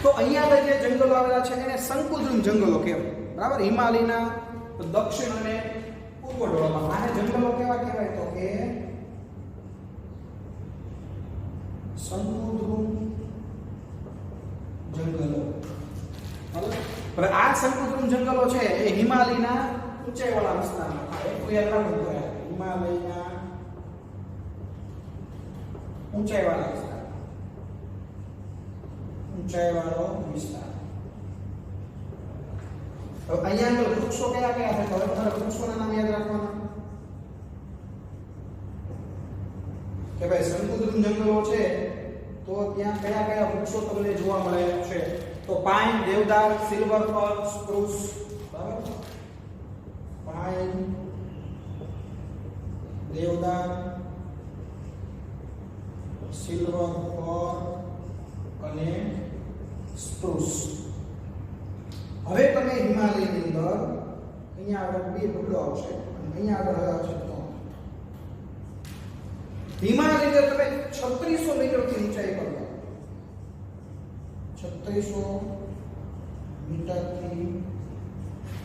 તો અહીંયા આગળ જે જંગલો આવેલા છે એને શંકુદ્રુમ જંગલો કહેવાય, બરાબર? હિમાલયના દક્ષિણ અને પૂર્વ ઢોળાવમાં આને જંગલો કેવા કહેવાય? તો કે શંકુદ્રુમ જંગલો. હવે આ શંકુદ્રુમ જંગલો છે એ હિમાલયના ઊંચાઈવાળા વિસ્તારમાં થાય. તો યાદ રાખવું પડે, હિમાલયના ઊંચાઈવાળા વિસ્તાર, ઊંચાઈવાળો વિસ્તાર. તો અહીંયા આગળ વૃક્ષો કયા કયા છે? હવે તમારે વૃક્ષોના નામ યાદ રાખવાના કે ભાઈ શંકુદ્રુમ જંગલો છે તો ત્યાં કયા કયા વૃક્ષો તમને જોવા મળે છે? તો પાઇન, દેવદાર, સિલ્વર ફર, સ્પ્રુસ, બરાબર? પાઇન, દેવદાર, સિલ્વર ફર અને સ્પ્રુસ. હવે તમે હિમાલયની અંદર અહીંયા આગળ બે ઢગલો આવશે અને અહીંયા આગળ આવશે તો હિમાલય તમે 3600 મીટરથી ઊંચાઈ પર જાઓ, 3600 મીટરથી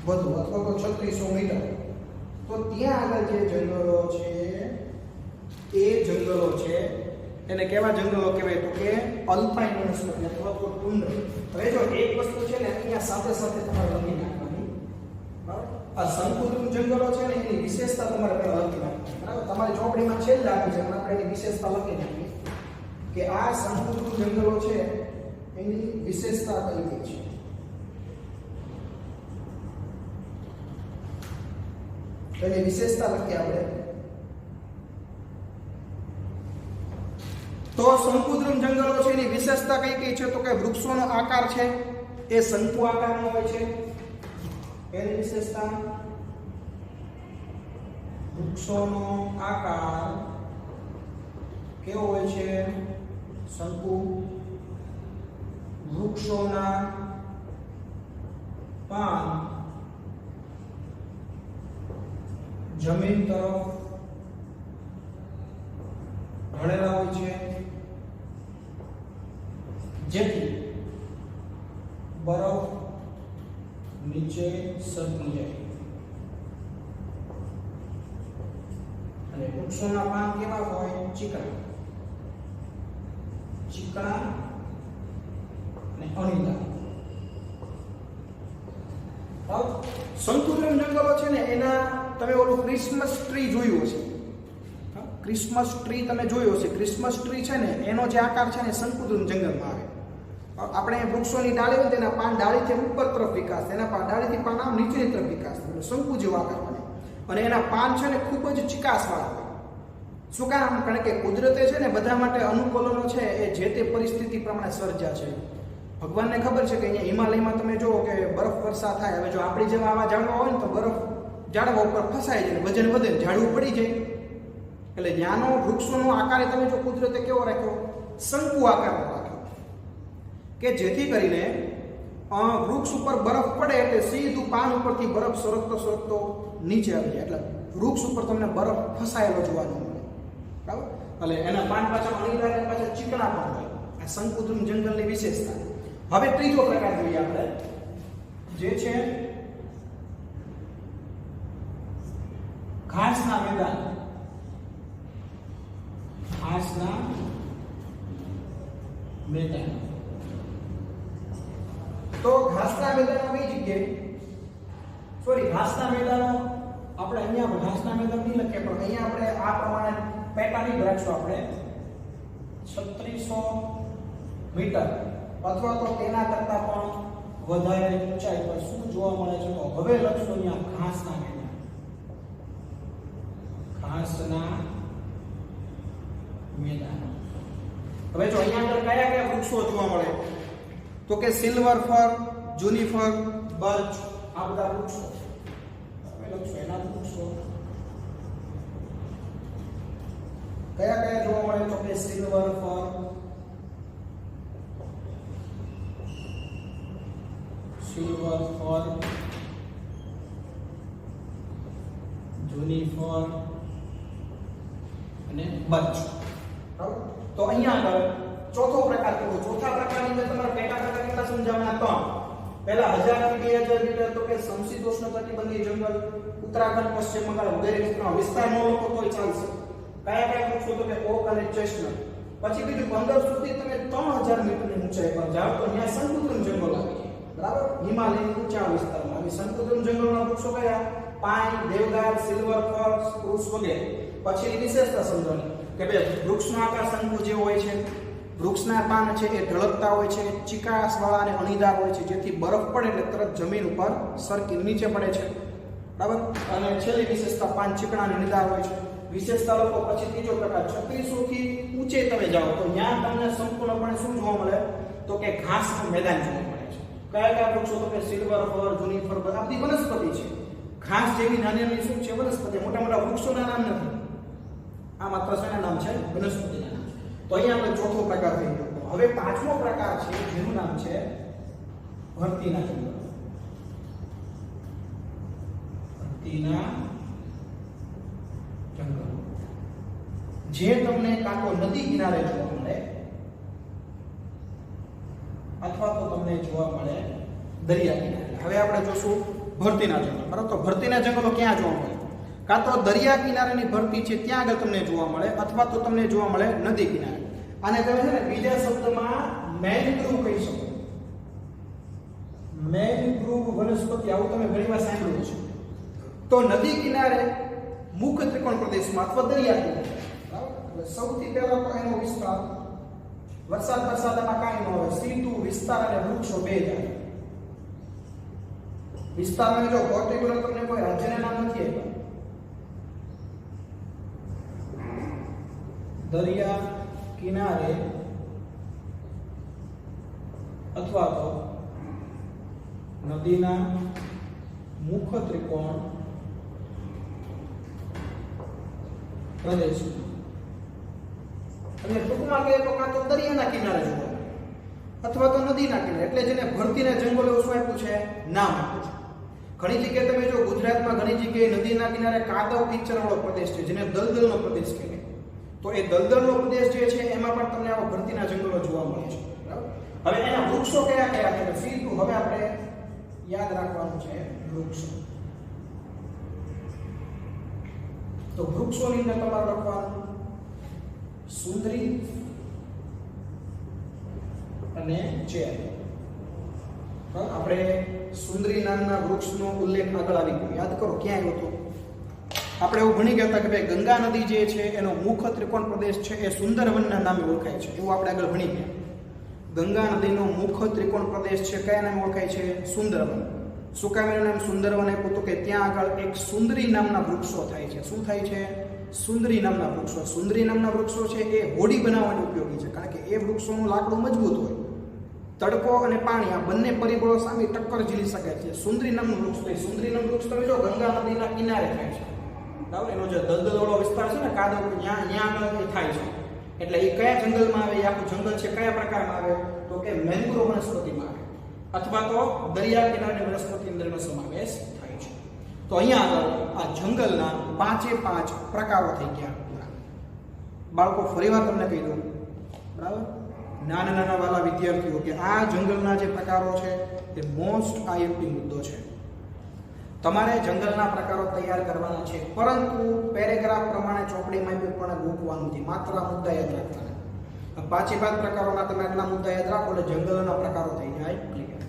વધુ અથવા તો 3600 મીટર, તો ત્યાં આગળ જે જંગલો છે એ જંગલો છે એને કેવા જંગલો કહેવાય? તો કે અલ્પાઇન વનસ્પતિ અથવા તો ટુન્ડ્ર. હવે જો એક વસ્તુ છે ને અહીંયા સાથે સાથે તમારે લખી નાખવાની, બરાબર? આ શંકુદ્રુમ જંગલો છે ને એની વિશેષતા તમારે પહેલા લખી નાખવાની, બરાબર? તમારી ચોપડીમાં છેલ્લે આપી છે પણ આપણે એની વિશેષતા લખી નાખીએ કે આ શંકુદ્રુમ જંગલો છે એની વિશેષતા કઈ કઈ છે. એની વિશેષતા લખીએ આપણે. તો શંકુદ્રુમ જંગલો છે એની વિશેષતા કઈ કઈ છે? તો કે વૃક્ષોનો આકાર છે એ શંકુ આકારનો હોય છે. એની વિશેષતા વૃક્ષોનો આકાર કેવો હોય છે? શંકુ. વૃક્ષોના પાન જમીન તરફ ભણેલા હોય છે જેથી બરફ નીચે સરકી જાય. અને વૃક્ષોના પાન કેવા હોય? ચીકણા, ચીકણા અને અણીદાર. શંકુદ્રુમ જંગલો છે ને એના તમે ઓલું ક્રિસમસ ટ્રી જોયું હશે. ક્રિસમસ ટ્રી તમે જોયો હશે. ક્રિસમસ ટ્રી છે ને એનો જે આકાર છે ને શંકુદ્રુમ જંગલમાં આવે. આપણે વૃક્ષોની ડાળી હોય તેના પાન ડાળીથી ઉપર તરફ વિકાસ, એના ડાળીથી પાન આમ નીચેની તરફ વિકાસ, શંકુ જેવો આકાર બને. અને એના પાન છે ને ખૂબ જ ચિકાસવાળા હોય. શું કામ? કારણ કે કુદરતે છે ને બધા માટે અનુકૂલનો છે એ જે તે પરિસ્થિતિ પ્રમાણે સર્જા છે. ભગવાનને ખબર છે કે અહીંયા હિમાલયમાં તમે જુઓ કે બરફ વર્ષા થાય. હવે જો આપણી જેવા આવા ઝાડવા હોય ને તો બરફ ઝાડવા ઉપર ફસાઈ જાય, વજન વધે, ઝાડવું પડી જાય. એટલે ત્યાંનો વૃક્ષોનો આકાર તમે જો કુદરતે કેવો રાખ્યો? શંકુ આકારનો રાખ્યો કે જેથી કરીને વૃક્ષ ઉપર બરફ પડે એટલે સીધું પાન ઉપરથી બરફ સરકતો સરકતો નીચે આવી જાય. એટલે વૃક્ષ ઉપર તમને બરફ ફસાયેલો જોવા મળે, બરાબર? એટલે એના પાન પાછા અણીદાર અને પાછા ચીકણા પણ હોય. આ શંકુદ્રુમ જંગલની વિશેષતા. હવે ત્રીજો પ્રકાર જોઈએ આપણે, જે છે ઘાસના મેદાન. ઘાસના મેદાન. તો ઘાસના મેદાનો કઈ જગ્યાએ? સોરી, ઘાસના મેદાનો આપણે અહીંયા ઘાસના મેદાન નહીં લખીએ પણ અહીંયા આપણે આ પ્રમાણે પેટાની રાખશું આપણે 3600 મીટર અથવા તો તેના કરતા પણ વધારે ઊંચાઈ પર શું જોવા મળે છે? તો હવે લખશો અહીંયા ઘાસના મેદાન. ઘાસના મેદાન. હવે જો અહીંયા અંદર કયા કયા વૃક્ષો જોવા મળે? તો કે સિલ્વર ફર, જુનિફર, બર્ચ, આ બધા વૃક્ષો. હવે લખશો એના વૃક્ષો કયા કયા જોવા મળે? તો કે સિલ્વર ફર, જુનિફર અને બર્ચ. બરાબર? તો અહીંયા આગળ ચોથો પ્રકાર કયો? ચોથા પ્રકારની અંદર તમારે પેટા પ્રકાર કેટલા સમજાવવાના? 3. પહેલા 1000 થી 2000 મીટર તો કે સમશીતોષ્ણ કટિબંધીય જંગલ, ઉત્તરાખંડ, પશ્ચિમ બંગાળ વગેરે વિસ્તારનો લોકો તોય ચાલશે. કયા કયા વૃક્ષો? તો કે ઓક અને ચેસ્ટનટ. પછી બીજું 15 સુધી તમે 3000 મીટરની ઊંચાઈ પર જાઓ તો ત્યાં સંકુદ્રમ જંગલ આવે. બરાબર? હિમાલયના ઊંચા વિસ્તારમાં આવી સંકુદ્રમ જંગલના વૃક્ષો કયા? પાઇન, દેવદાર, સિલ્વર ફર, સ્પ્રુસ વગેરે. પછી વિશેષતા સમજવાની કે ભાઈ વૃક્ષનો આકાર શંકુ જેવો હોય છે, વૃક્ષના પાન છે એ ઢળકતા હોય છે, ચીકાશવાળા અને અણીદાર હોય છે, જેથી બરફ પડે એટલે તરત જમીન ઉપર સરકી નીચે પડે છે. બરાબર? અને છેલ્લી વિશેષતા પાન ચીકણા અને અણીદાર હોય છે. વિશેષતા લોકો પછી ત્રીજો પ્રકાર 3600 થી ઊંચે તમે જાઓ તો ત્યાં તમને સંપૂર્ણપણે શું જોવા મળે? તો કે ઘાસનું મેદાન જોવા મળે છે. કયા કયા વૃક્ષો? તો કે સિલ્વર ફર, જુનિફર, આ બધી વનસ્પતિ છે. ઘાસ જેવી નાની નાની શું છે? વનસ્પતિ. મોટા મોટા વૃક્ષોના નામ નથી. આ માત્ર શેના નામ છે? વનસ્પતિના નામ. તો અહીંયા આપણે ચોથો પ્રકાર થઈ ગયો. હવે પાંચમો પ્રકાર છે જેનું નામ છે ભરતીના જંગલો. ભરતીના જંગલો જે તમને કાં તો નદી કિનારે જોવા મળે અથવા તો તમને જોવા મળે દરિયા કિનારે. હવે આપણે જોશું ભરતીના જંગલો. બરાબર? તો ભરતીના જંગલો ક્યાં જોવા મળે? કાં તો દરિયા કિનારેની ભરતી છે ત્યાં આગળ તમને જોવા મળે અથવા તો તમને જોવા મળે નદી કિનારે. આને તમે છે ને બીજા શબ્દમાં મેનગ્રુવ કહી શકો. મેનગ્રુવ વનસ્પતિ આવું તમે ઘણીવાર સાંભળ્યું છે. તો નદી કિનારે, મુખ્ય ત્રિકોણ પ્રદેશમાં અથવા દરિયા કિનારે. બરાબર? સૌથી પહેલા તો એનો વિસ્તાર વરસાદમાં કાંઈ ન હોય. સીધું વિસ્તાર અને વૃક્ષો બે જાય. વિસ્તારમાં જો પર્ટિક્યુલર તમને કોઈ રાજ્યના નામ નથી આપ્યા. દરિયા કિનારે અથવા તો નદીના મુખ્ય ત્રિકોણ પ્રદેશ. અને ટૂંકમાં કહીએ તો કાં તો દરિયાના કિનારે જોવા અથવા તો નદીના કિનારે. એટલે જેને ભરતીના જંગલો એવું શું આપ્યું છે? નામ આપ્યું છે. ઘણી જગ્યાએ તમે જો ગુજરાતમાં ઘણી જગ્યાએ નદીના કિનારે કાદવ કીચડવાળો પ્રદેશ છે જેને દલદલનો પ્રદેશ કહેવાય. તો એ દલદલનો પ્રદેશ જે છે એમાં પણ તમને આવા ભરતીના જંગલો જોવા મળે છે. બરાબર? હવે એના વૃક્ષો કયા કયા છે? સીધું હવે આપણે યાદ રાખવાનું છે વૃક્ષો. તો વૃક્ષોની અંદર તમારે લખવાનું સુંદરી અને ચેર. આપણે સુંદરી નામના વૃક્ષનો ઉલ્લેખ આગળ આવી ગયો. યાદ કરો ક્યાં આવ્યો હતો? આપણે એવું ભણી ગયા હતા કે ભાઈ ગંગા નદી જે છે એનો મુખ્ય ત્રિકોણ પ્રદેશ છે એ સુંદરવનના નામે ઓળખાય છે. એવું આપણે આગળ ભણી ગયા. ગંગા નદીનો મુખ્ય ત્રિકોણ પ્રદેશ છે કયા નામે ઓળખાય છે? સુંદરવન. શું કામ એનું નામ સુંદરવન આપ્યું? તો કે ત્યાં આગળ એક સુંદરી નામના વૃક્ષો થાય છે. શું થાય છે? સુંદરી નામના વૃક્ષો. સુંદરી નામના વૃક્ષો છે એ હોડી બનાવવા ઉપયોગી છે, કારણ કે એ વૃક્ષોનું લાકડું મજબૂત હોય. તડકો અને પાણી આ બંને પરિબળો સામે ટક્કર ઝીલી શકે છે. સુંદરી નામનું વૃક્ષ થાય. સુંદરી નામનું વૃક્ષ તમે જો ગંગા નદીના કિનારે થાય છે. બરાબર? એનો જે દલદલવાળો વિસ્તાર છે ને કાદવ, ત્યાં આગળ થાય છે. એટલે એ કયા જંગલમાં આવે? એ આખું જંગલ છે કયા પ્રકારમાં આવે? તો કે મેંગ્રોવ વનસ્પતિમાં આવે અથવા તો દરિયા કિનારાની વનસ્પતિ અંદરનો સમાવેશ થાય છે. તો અહીંયા આગળ આ જંગલના 5 પ્રકારો થઈ ગયા. બાળકો ફરીવાર તમને કહી દઉં. બરાબર? નાના વાલા વિદ્યાર્થીઓ કે આ જંગલના જે પ્રકારો છે તે મોસ્ટ આઈએમપી મુદ્દો છે. તમારે જંગલના પ્રકારો તૈયાર કરવાના છે, પરંતુ પેરેગ્રાફ પ્રમાણે ચોપડીમાં પણ ગોખવાનું નથી. માત્ર આ મુદ્દા યાદ રાખવાના. 5 પ્રકારોના તમે આટલા મુદ્દા યાદ રાખો એટલે જંગલના પ્રકારો થઈ જાય ક્લિયર.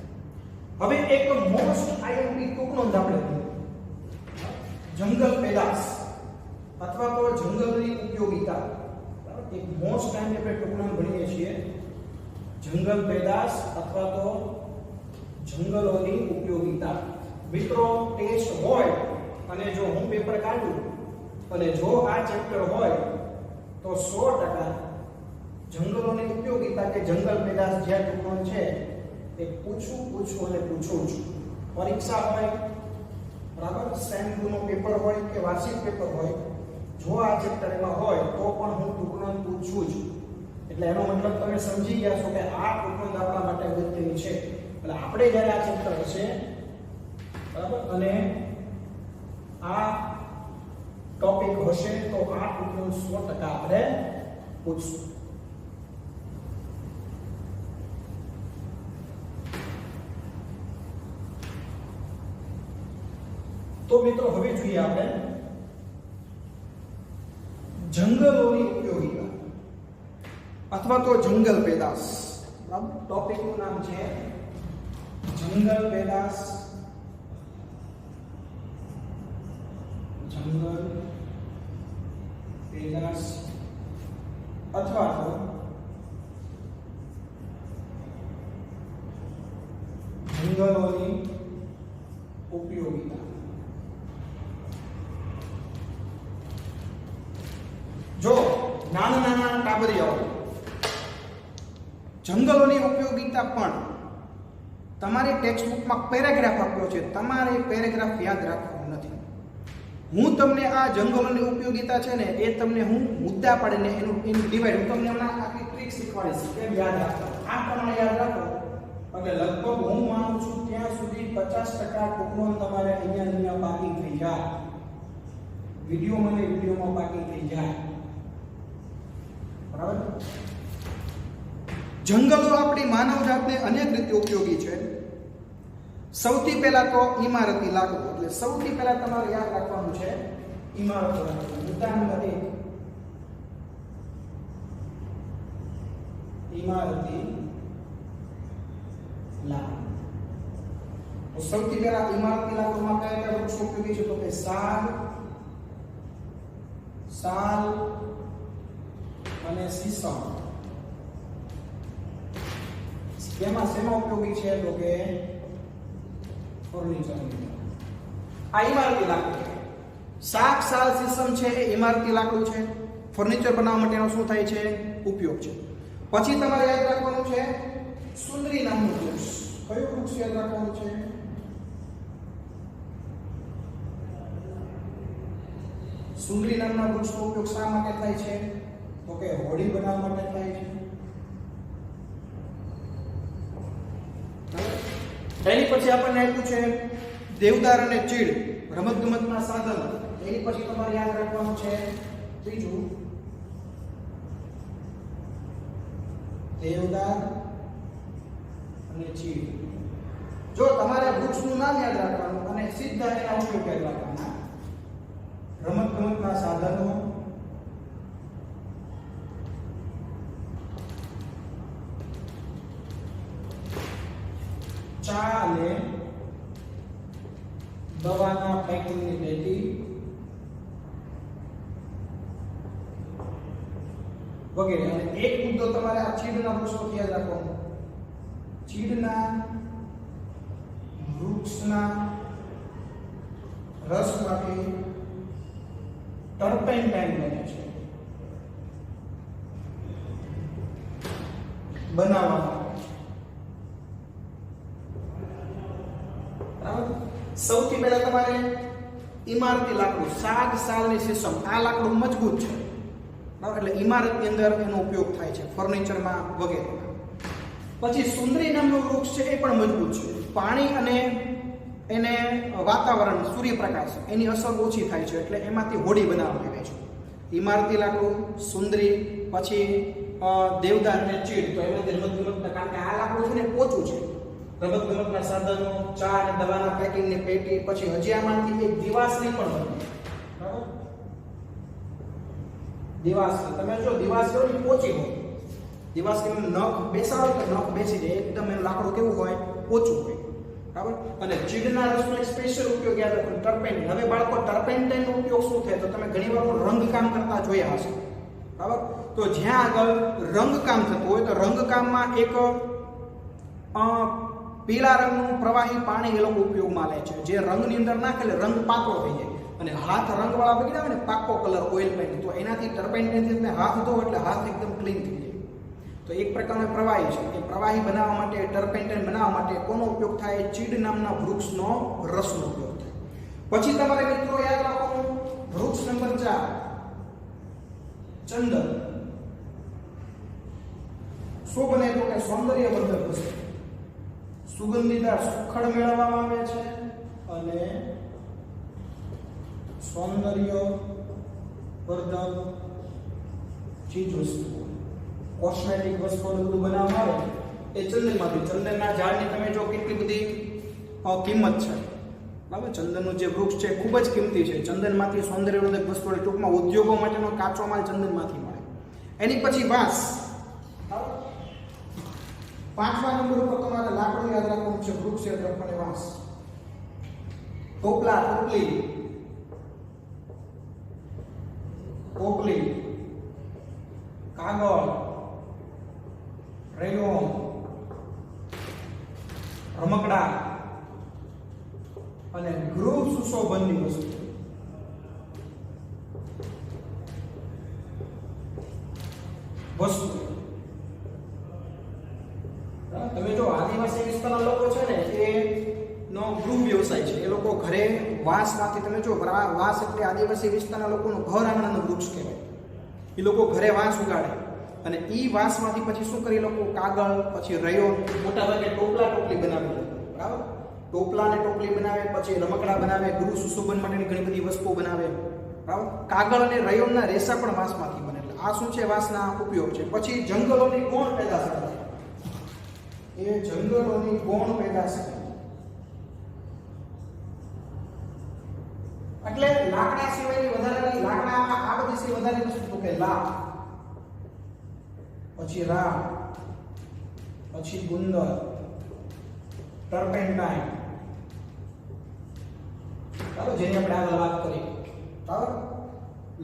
હવે એક મોસ્ટ આઈએમપી ટૂંક નોંધ આપણે જંગલ પેદાશ અથવા તો જંગલની ઉપયોગિતા. એક મોસ્ટ ટાઈમ આપણે ટૂંક નોંધ ભણીએ છીએ જંગલ પેદાશ અથવા તો જંગલોની ઉપયોગિતા. મિત્રો ટેસ્ટ હોય અને જો હું પેપર કાઢું અને જો આ ચેપ્ટર હોય તો 100% જંગલોની ઉપયોગિતા કે જંગલ પેદાશ જે ટૂંકમાં છે એ પૂછું અને પૂછું છું. પરીક્ષા હોય બરાબર, સેમ 2 નો પેપર હોય કે વાર્ષિક પેપર હોય, જો આ ચેપ્ટર એમાં હોય તો પણ હું ટૂંકમાં પૂછું છું. એટલે એનો મતલબ તમે સમજી ગયા છો કે આ ટૂંકમાં આપણા માટે અગત્યની છે. એટલે આપણે જ્યારે આ ચેપ્ટર હશે બરાબર અને આ ટોપિક હશે તો આ ટૂંકમાં 100% આપણે પૂછશું. તો મિત્રો હવે જોઈએ આપણે જંગલોની ઉપયોગિતા અથવા તો જંગલ પેદાશ. બરાબર, ટોપિક નું નામ છે જંગલ પેદાશ. જંગલ પેદાશ અથવા તો જંગલોની ઉપયોગિતા. જો નાના ટાબરિયાઓ જંગલોની ઉપયોગિતા પણ તમારી ટેક્સ્ટ બુકમાં પેરેગ્રાફ આપ્યો છે, તમારે પેરેગ્રાફ યાદ રાખવાનો નથી. હું તમને આ જંગલોની ઉપયોગિતા છે ને એ તમને હું મુદ્દા પાડીને એનું ડિવાઈડ હું તમને હમણાં આખી ટ્રીક શીખવાડીશ કેમ યાદ રાખો. આ પ્રમાણે યાદ રાખો એટલે લગભગ હું માનું છું ત્યાં સુધી 50% ટૂંકમાં તમારે અહીંયા બાકી થઈ જાય. વિડીયોમાં બાકી થઈ જાય. બરાબર, જંગલો આપણી માનવ જાતને અનેક રીતે ઉપયોગી છે. સૌથી પહેલા તો ઇમારતી લાકડું. એટલે સૌથી પહેલા તમારે યાદ રાખવાનું છે ઇમારતી લાકડું. મુદ્દા નંબર 1 ઇમારતી લાકડું. તો સૌથી પહેલા ઇમારતી લાકડુમાં કયા કયા વૃક્ષો ઉપયોગી છે? તો કે સાલ અને સીસમ. તેમાં શેમાં ઉપયોગી છે? તો કે ફર્નિચર. આ ઇમારતી લાકડું છે. સાગ, સાલ, સીસમ છે એ ઇમારતી લાકડું છે. ફર્નિચર બનાવવા માટેનો શું થાય છે? ઉપયોગ છે. પછી તમારે યાદ રાખવાનું છે સુંદરી નામનું વૃક્ષ. કયું વૃક્ષ યાદ રાખવાનું છે? સુંદરી નામના વૃક્ષનો ઉપયોગ શા માટે થાય છે? તો કે હોડી બનાવવા માટે થાય છે. એની પછી આપણને આપ્યું છે દેવદાર અને ચીડ, રમતગમતના સાધન. એની પછી તમારે યાદ રાખવાનું છે ત્રીજું દેવદાર અને ચીડ. જો તમારે વૃક્ષનું નામ યાદ રાખવાનું અને સીધા એના ઉપયોગ યાદ રાખવાના. રમતગમતના સાધનો, ચા અને દવાના પેકિંગની પેટી વગેરે. અને એક મુદ્દો તમારે આ ચીડના વૃક્ષોથી યાદ રાખવાનો. ચીડના વૃક્ષના રસમાંથી ટર્પેન્ટાઇન બને છે બનાવવામાં. સૌથી પહેલા તમારે ઇમારતી લાકડું, સાગ, સાલ ની સીસમ. આ લાકડું મજબૂત છે બરાબર, એટલે ઇમારતની અંદર એનો ઉપયોગ થાય છે, ફર્નિચરમાં વગેરે. પછી સુંદરી નામનું વૃક્ષ છે એ પણ મજબૂત છે. પાણી અને એને વાતાવરણ, સૂર્યપ્રકાશ એની અસર ઓછી થાય છે એટલે એમાંથી હોડી બનાવવામાં આવે છે. ઇમારતી લાકડું, સુંદરી, પછી દેવદાર અને ચીડ. તો એમાંથી રમતગમતના, કારણ કે આ લાકડું છે ને પોચું છે. રમતગમતના સાધનો, ચા અને દવાના પેકિંગની પેટી. પછી હજી આમાંથી એક દિવાસળી પણ બને. બરાબર, દિવાસળી. તમે જો દિવાસળી હોય પોચી હોય, દિવાસળીમાં નખ બેસાડો તો નખ બેસી જાય. એકદમ એનું લાકડું કેવું હોય? પોચું હોય. બરાબર. અને ચીડના રસનો એક સ્પેશિયલ ઉપયોગ યાદ રાખો, ટર્પેન્ટાઇન. હવે બાળકો ટર્પેન્ટાઇનનો ઉપયોગ શું થાય? તો તમે ઘણીવાર રંગકામ કરતા જોયા હશે. બરાબર, તો જ્યાં આગળ રંગકામ થતું હોય તો રંગકામમાં એક પીળા રંગનું પ્રવાહી પાણી એ લોકો ઉપયોગમાં લે છે. જે રંગની અંદર નાખે એટલે રંગ પાતળો થઈ જાય અને હાથ રંગવાળા બગડી આવે ને પાકો કલર ઓઇલ પેન્ટ, તો એનાથી ટર્પેન્ટાઇનથી તમે હાથ ધો એટલે હાથ એકદમ ક્લીન થઈ જાય. તો એક પ્રકારનો પ્રવાહી છે. એ પ્રવાહી બનાવવા માટે, ટર્પેન્ટાઇન બનાવવા માટે કોનો ઉપયોગ થાય? ચીડ નામના વૃક્ષનો રસનો ઉપયોગ થાય. પછી તમારે મિત્રો યાદ રાખવાનું વૃક્ષ નંબર 4 ચંદન. શું બને તો કે સૌંદર્યવર્ધક વસ્તુ, સુગંધીદાર સુખડ મેળવવામાં આવે છે અને સૌંદર્યવર્ધક ચીજ વસ્તુઓ, કોસ્મેટિક વસ્તુઓ બધું બનાવવામાં આવે એ ચંદનમાંથી. ચંદનના ઝાડની તમે જો કેટલી બધી કિંમત છે, બરાબર. ચંદનનું જે વૃક્ષ છે ખૂબ જ કિંમતી છે. ચંદનમાંથી સૌંદર્યવર્ધક વસ્તુઓ, ટૂંકમાં ઉદ્યોગો માટેનો કાચો માલ ચંદનમાંથી મળે. એની પછી વાંસ. 5મા નંબર ઉપર તમારે લાકડું યાદ રાખવાનું છે. વૃક્ષ યાદ રાખવાની વાંસ. ટોપલા, ટોપલી, કાગળ, રેયોન, રમકડા અને ગૃહ સુશોભનની વસ્તુ. તમે જો આદિવાસી વિસ્તારના લોકો છે ને એ નો ગૃહ વ્યવસાય છે. એ લોકો ઘરે વાંસમાંથી, તમે જો વાંસ એટલે આદિવાસી વિસ્તારના લોકોનું ઘર આંગણાનું વૃક્ષ કહેવાય. એ લોકો ઘરે વાંસ ઉગાડે અને એ વાંસમાંથી પછી શું કરે લોકો? કાગળ, પછી રયો, મોટા ભાગે ટોપલા ટોપલી બનાવે, બરાબર. ટોપલા અને ટોપલી બનાવે, પછી રમકડા બનાવે, ગૃહ સુશોભન માટેની ઘણી બધી વસ્તુઓ બનાવે, બરાબર. કાગળ અને રયોના રેસા પણ વાંસમાંથી બને. એટલે આ શું છે? વાંસના ઉપયોગ છે. પછી જંગલોની ગૌણ પેદાશ થાય. એ જંગલોની ગૌણ પેદાશ એટલે લાકડા સિવાયની વધારાની, લાકડામાં આ બધી સિવાય વધારાની વસ્તુ કે લાખ, પછી રાખ, પછી ગુંદર, ટર્પેન્ટાઇન, ચાલો જેની આપણે આગળ વાત કરી, બરાબર.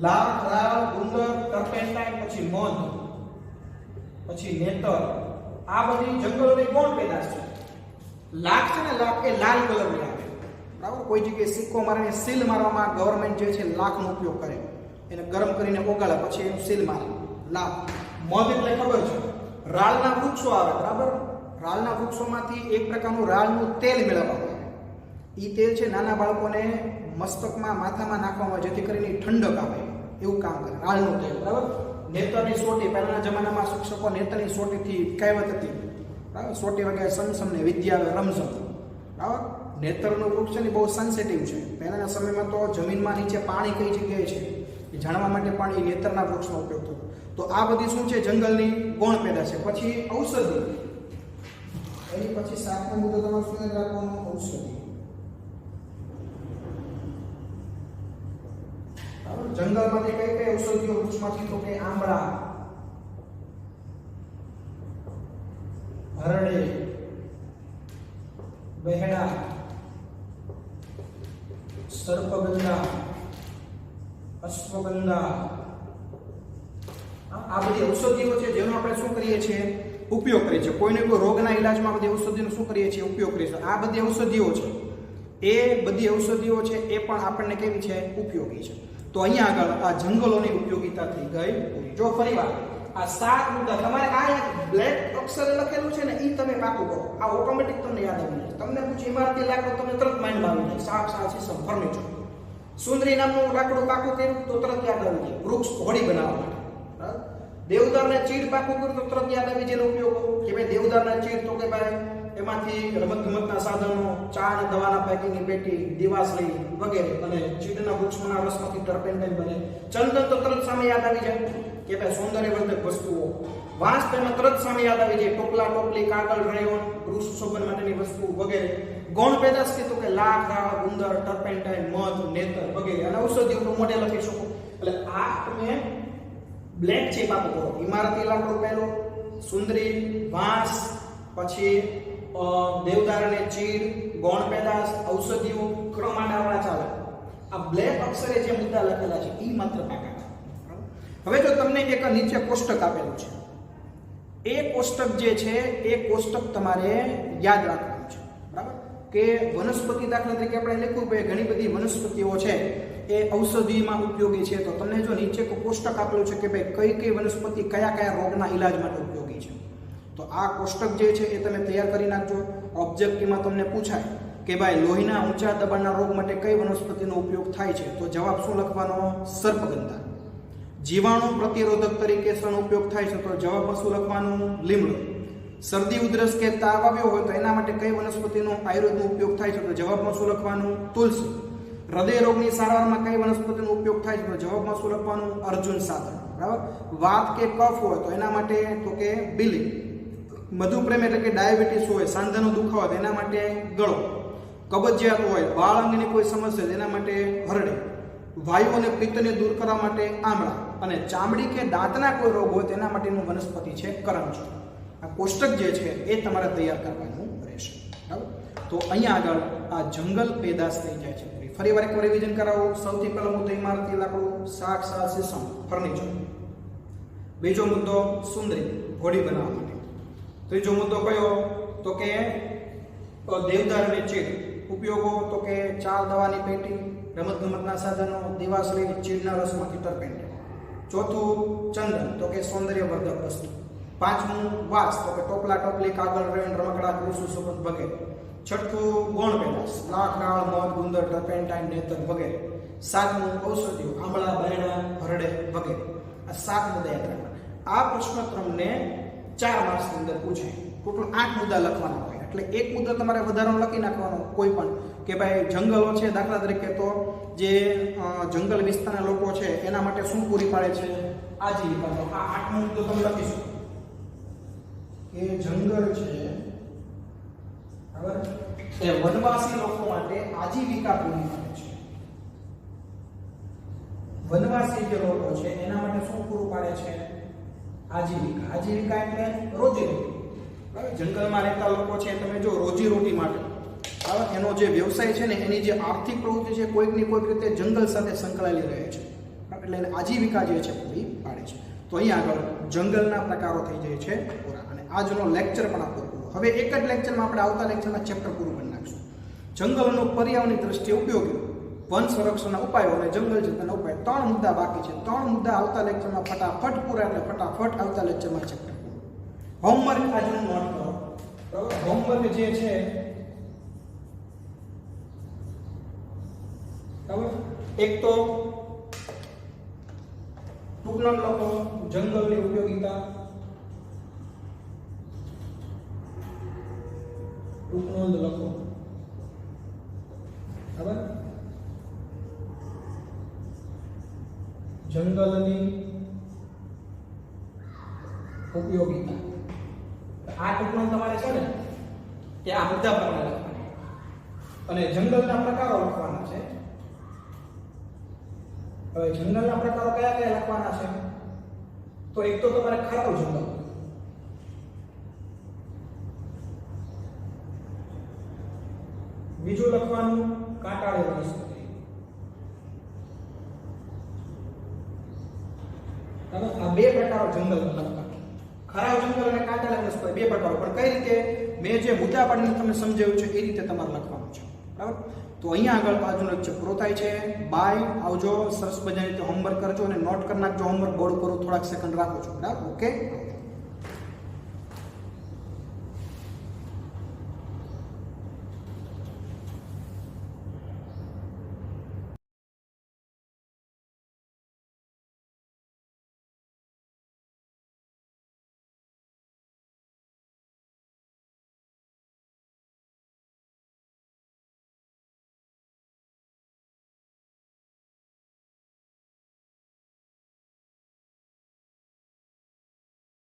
લાખ, રાખ, ગુંદર, ટર્પેન્ટાઇન, પછી મધ, પછી નેતર, આ બધી જંગલોની ગૌણ પેદાશ છે. લાખ છે ને, લાખ એ લાલ કલરની આવે, બરાબર. કોઈ જગ્યાએ સિક્કો મારીને સીલ મારવામાં ગવર્મેન્ટ જે છે લાખનો ઉપયોગ કરે, એને ગરમ કરીને ઓગાળે પછી એનું સીલ મારે, લાખ. મધ એટલે ખબર છે, રાળના વૃક્ષો આવે, બરાબર. રાળના વૃક્ષોમાંથી એક પ્રકારનું રાળનું તેલ મેળવવામાં આવે. એ તેલ છે નાના બાળકોને મસ્તકમાં, માથામાં નાખવામાં, જેથી કરીને ઠંડક આવે એવું કામ કરે રાળનું તેલ, બરાબર. નેતરની સોટી, પહેલાના જમાનામાં શિક્ષકો નેતરની સોટીથી કહેવત હતી, બરાબર. સોટી વગેરે સમસમ ને વિદ્યા આવે રમઝમ, બરાબર. નેતરનું વૃક્ષ છે ને બહુ સેન્સિટિવ છે. પહેલાના સમયમાં તો જમીનમાં નીચે પાણી કઈ જગ્યાએ છે એ જાણવા માટે પણ એ નેતરના વૃક્ષનો ઉપયોગ થતો. તો આ બધી શું છે? જંગલની ગૌણ પેદા છે. પછી ઔષધિ. એની પછી 7મો મુદ્દો તમારે શું યાદ રાખવાનો? ઔષધિ. જંગલમાંથી કઈ કઈ ઔષધિઓ વૃક્ષમાંથી? તો કે આંબળા, હરડે, બહેડા, સર્પગંધા, અશ્વગંધા, આ બધી ઔષધિઓ છે જેનો આપણે શું કરીએ છીએ? ઉપયોગ કરીએ છીએ. કોઈને કોઈ રોગના ઈલાજમાં બધી ઔષધિનો શું કરીએ છીએ? ઉપયોગ કરીએ છીએ. આ બધી ઔષધિઓ છે, એ બધી ઔષધિઓ છે એ પણ આપણને કેવી છે? ઉપયોગી છે. તો અહીંયા આગળ આ જંગલોની ઉપયોગિતા થઈ ગઈ. જો ફરીવાર આ 7 મુદ્દા તમારે આ એક બ્લેક અક્ષરે લખેલું છે ને એ તમે પાકું કરો. આ ઓટોમેટિક તમને યાદ આવી જાય. તમને પૂછે ઇમારતી લાકડું, તમને તરત માઇન્ડ આવી જાય. શાક, શીશમ, ફર્નિચર. સુંદરી નામનું લાકડું પાકું કર્યું તો તરત યાદ આવી જાય. વૃક્ષ હોડી બનાવવા માટે. દેવદારને ચીડ પાકું કર્યું તો તરત યાદ આવી જાય ઉપયોગો કે ભાઈ દેવદારના ચીડ તો કે ભાઈ એમાંથી રમતગમતના સાધનો, ચા અને દવાના પેકિંગની પેટી, દિવાસળી વગેરે, અને ચીડના વૃક્ષોના રસમાંથી ટર્પેન્ટાઇન બને. ચંદન તો તરત સામે યાદ આવી જાય કે ભાઈ સૌંદર્યવર્ધક વસ્તુઓ. વાંસ તો એમાં તરત સામે યાદ આવી જાય. ટોપલા, ટોપલી, કાગળ, રેયોન, ગૃહ સુશોભન માટેની વસ્તુ વગેરે. ગૌણ પેદાશ કીધું કે લાખ, રાળ, ગુંદર, ટર્પેન્ટાઇન, મધ, નેતર વગેરે. અને ઔષધિઓનું મોઢે લખી શકો. એટલે આ તમે બ્લેક છે પાકું કરો. ઇમારતી લાકડું પહેલો, સુંદરી, વાંસ, પછી દેવદાર અને ચીડ, ગૌણ પેદાશ, ઔષધિઓ, ક્રમાંડાવાળા ચાલે. આ બ્લેક અક્ષરે જે મુદ્દા લખેલા છે એ માત્ર પાકા. હવે જો તમને એક નીચે કોષ્ટક આપેલું છે, એ કોષ્ટક જે છે એ કોષ્ટક તમારે યાદ રાખવાનું છે. કે વનસ્પતિ દાખલા તરીકે આપણે લખ્યું કે ઘણી બધી વનસ્પતિઓ છે એ ઔષધિમાં ઉપયોગી છે. તો તમને જો નીચે કોષ્ટક આપેલું છે કે ભાઈ કઈ કઈ વનસ્પતિ કયા કયા રોગના ઈલાજ માટે ઉપયોગી છે. તો આ કોષ્ટક જે છે એ તમે તૈયાર કરી નાખજો. ઓબ્જેક્ટિવમાં તમને પૂછાય કે ભાઈ લોહીના ઊંચા દબાણના રોગ માટે કઈ વનસ્પતિનો ઉપયોગ થાય છે, તો જવાબ શું લખવાનો? સર્પગંધા. જીવાણુ પ્રતિરોધક તરીકે શેનો ઉપયોગ થાય છે, તો જવાબમાં શું લખવાનું? લીમડો. શરદી ઉધરસ કે તાવ આવ્યો હોય તો એના માટે કઈ વનસ્પતિનો આયુર્વેદનો ઉપયોગ થાય છે, તો જવાબમાં શું લખવાનું? તુલસી. હૃદય રોગની સારવારમાં કઈ વનસ્પતિનો ઉપયોગ થાય છે, તો જવાબમાં શું લખવાનું? અર્જુન સાધન. બરાબર. વાત કે કફ હોય તો એના માટે તો કે બીલી. મધુપ્રેમ એટલે કે ડાયાબિટીસ હોય, સાંધાનો દુખાવો હોય એના માટે ગળો. કબજિયાત હોય, વાળ અંગેની કોઈ સમસ્યા હોય એના માટે હરડે. વાયુ અને પિત્તને દૂર કરવા માટે આમળા. અને ચામડી કે દાંતના કોઈ રોગ હોય તેના માટેનું વનસ્પતિ છે કરંજ. આ કોષ્ટક જે છે એ તમારે તૈયાર કરવાનું રહેશે. બરાબર. તો અહીંયા આગળ આ જંગલ પેદાશ થઈ જાય છે. ફરી વાર એક રિવિઝન કરાવો. સૌથી પહેલો મુદ્દો ઇમારતી લાકડું, શાક, શીશમ, ફર્નિચર. બીજો મુદ્દો સુંદરી, ઘોડી બનાવવા માટે. ત્રીજો મુદ્દો કયો? તો કે દેવદાર અને ચીડ. ઉપયોગો તો કે ચાર દવાની પેટી, રમતગમતના સાધનો, દિવાસળી, ચીડના રસમાંથી ટરપેન્ટ. ચોથું ચંદન તો કે સૌંદર્યવર્ધક વસ્તુ. પાંચમું વાંસ તો કે ટોપલા, ટોપલી, કાગળ, રેણ, રમકડા, કૃષિ સુગંધ વગેરે. છઠ્ઠું ગૌણ પેદાશ, લાકડા, મધ, ગુંદર, ટર્પેન્ટાઇન, નેતર વગેરે. સાતમું ઔષધિઓ, આંબળા, બરણા, હરડે વગેરે. આ 7 મુદ્દા યાદ રાખવાના. આ પ્રશ્ન તમને 4 માર્ક્સની અંદર પૂછાય. ટોટલ 8 મુદ્દા લખવાના હોય. એટલે એક મુદ્દો તમારે વધારાનો લખી નાખવાનો કોઈ પણ કે ભાઈ જંગલો છે દાખલા તરીકે, તો જે જંગલ વિસ્તારના લોકો છે એના માટે શું પૂરી પાડે છે? આજીવિકા. તો આ 8મો મુદ્દો તમે લખીશું કે જંગલ છે બરાબર એ વનવાસી લોકો માટે આજીવિકા પૂરી પાડે છે. વનવાસી જે લોકો છે એના માટે શું પૂરું પાડે છે? આજીવિકા. આજીવિકા એટલે રોજીરોટી. જંગલમાં રહેતા લોકો છે તમે જો રોજીરોટી માટે એનો જે વ્યવસાય છે ને એની જે આર્થિક પ્રવૃત્તિ છે કોઈકની કોઈક રીતે જંગલ સાથે સંકળાયેલી રહે છે. એટલે એને આજીવિકા જે છે પૂરી પાડે છે. તો અહીંયા આગળ જંગલના પ્રકારો થઈ જાય છે પૂરા. અને આજનો લેક્ચર પણ આપણો પૂરો. હવે એક જ લેક્ચરમાં આપણે આવતા લેક્ચરમાં ચેપ્ટર પૂરું કરી નાખશું. જંગલનો પર્યાવરણની દ્રષ્ટિએ ઉપયોગી, વન સંરક્ષણના ઉપાયો અને જંગલ જતનના ઉપાય. 3 મુદ્દા બાકી છે. 3 મુદ્દા આવતા લેક્ચરમાં ફટાફટ પૂરા. એટલે ફટાફટ આવતા લેક્ચરમાં ચેપ્ટર. હોમવર્ક આજનું નોટ કરો. બરાબર. હોમવર્ક જે છે બરાબર એક તો ટૂંકમાં લખો જંગલની ઉપયોગિતા. ટૂંકનોંધ લખો. બરાબર. જંગલની ઉપયોગિતા. આ ટૂંકમાં તમારે છે ને કે આ મુદ્દા પર લખવાના અને જંગલના પ્રકારો લખવાના છે. હવે જંગલના પ્રકારો કયા કયા લખવાના છે? તો એક તો તમારે ખરાબ જંગલ, બીજું લખવાનું કાંટાળી વનસ્પતિ. આ 2 પ્રકારો જંગલ લખવાના. ખરાબ જંગલ અને કાંટાળી વનસ્પતિ 2 પ્રકારો. પણ કઈ રીતે? મેં જે મુદ્દા પાડીને તમને સમજાવ્યું છે એ રીતે તમારે લખવાનું છે. બરાબર. તો અહીંયા આગળ આજનો લેક્ચર પૂરો થાય છે. બાય. આવજો. સરસ મજાની રીતે હોમવર્ક કરજો અને નોટ કરી નાખજો. હોમવર્ક બોર્ડ પર થોડાક સેકન્ડ રાખો છો. બરાબર. ઓકે.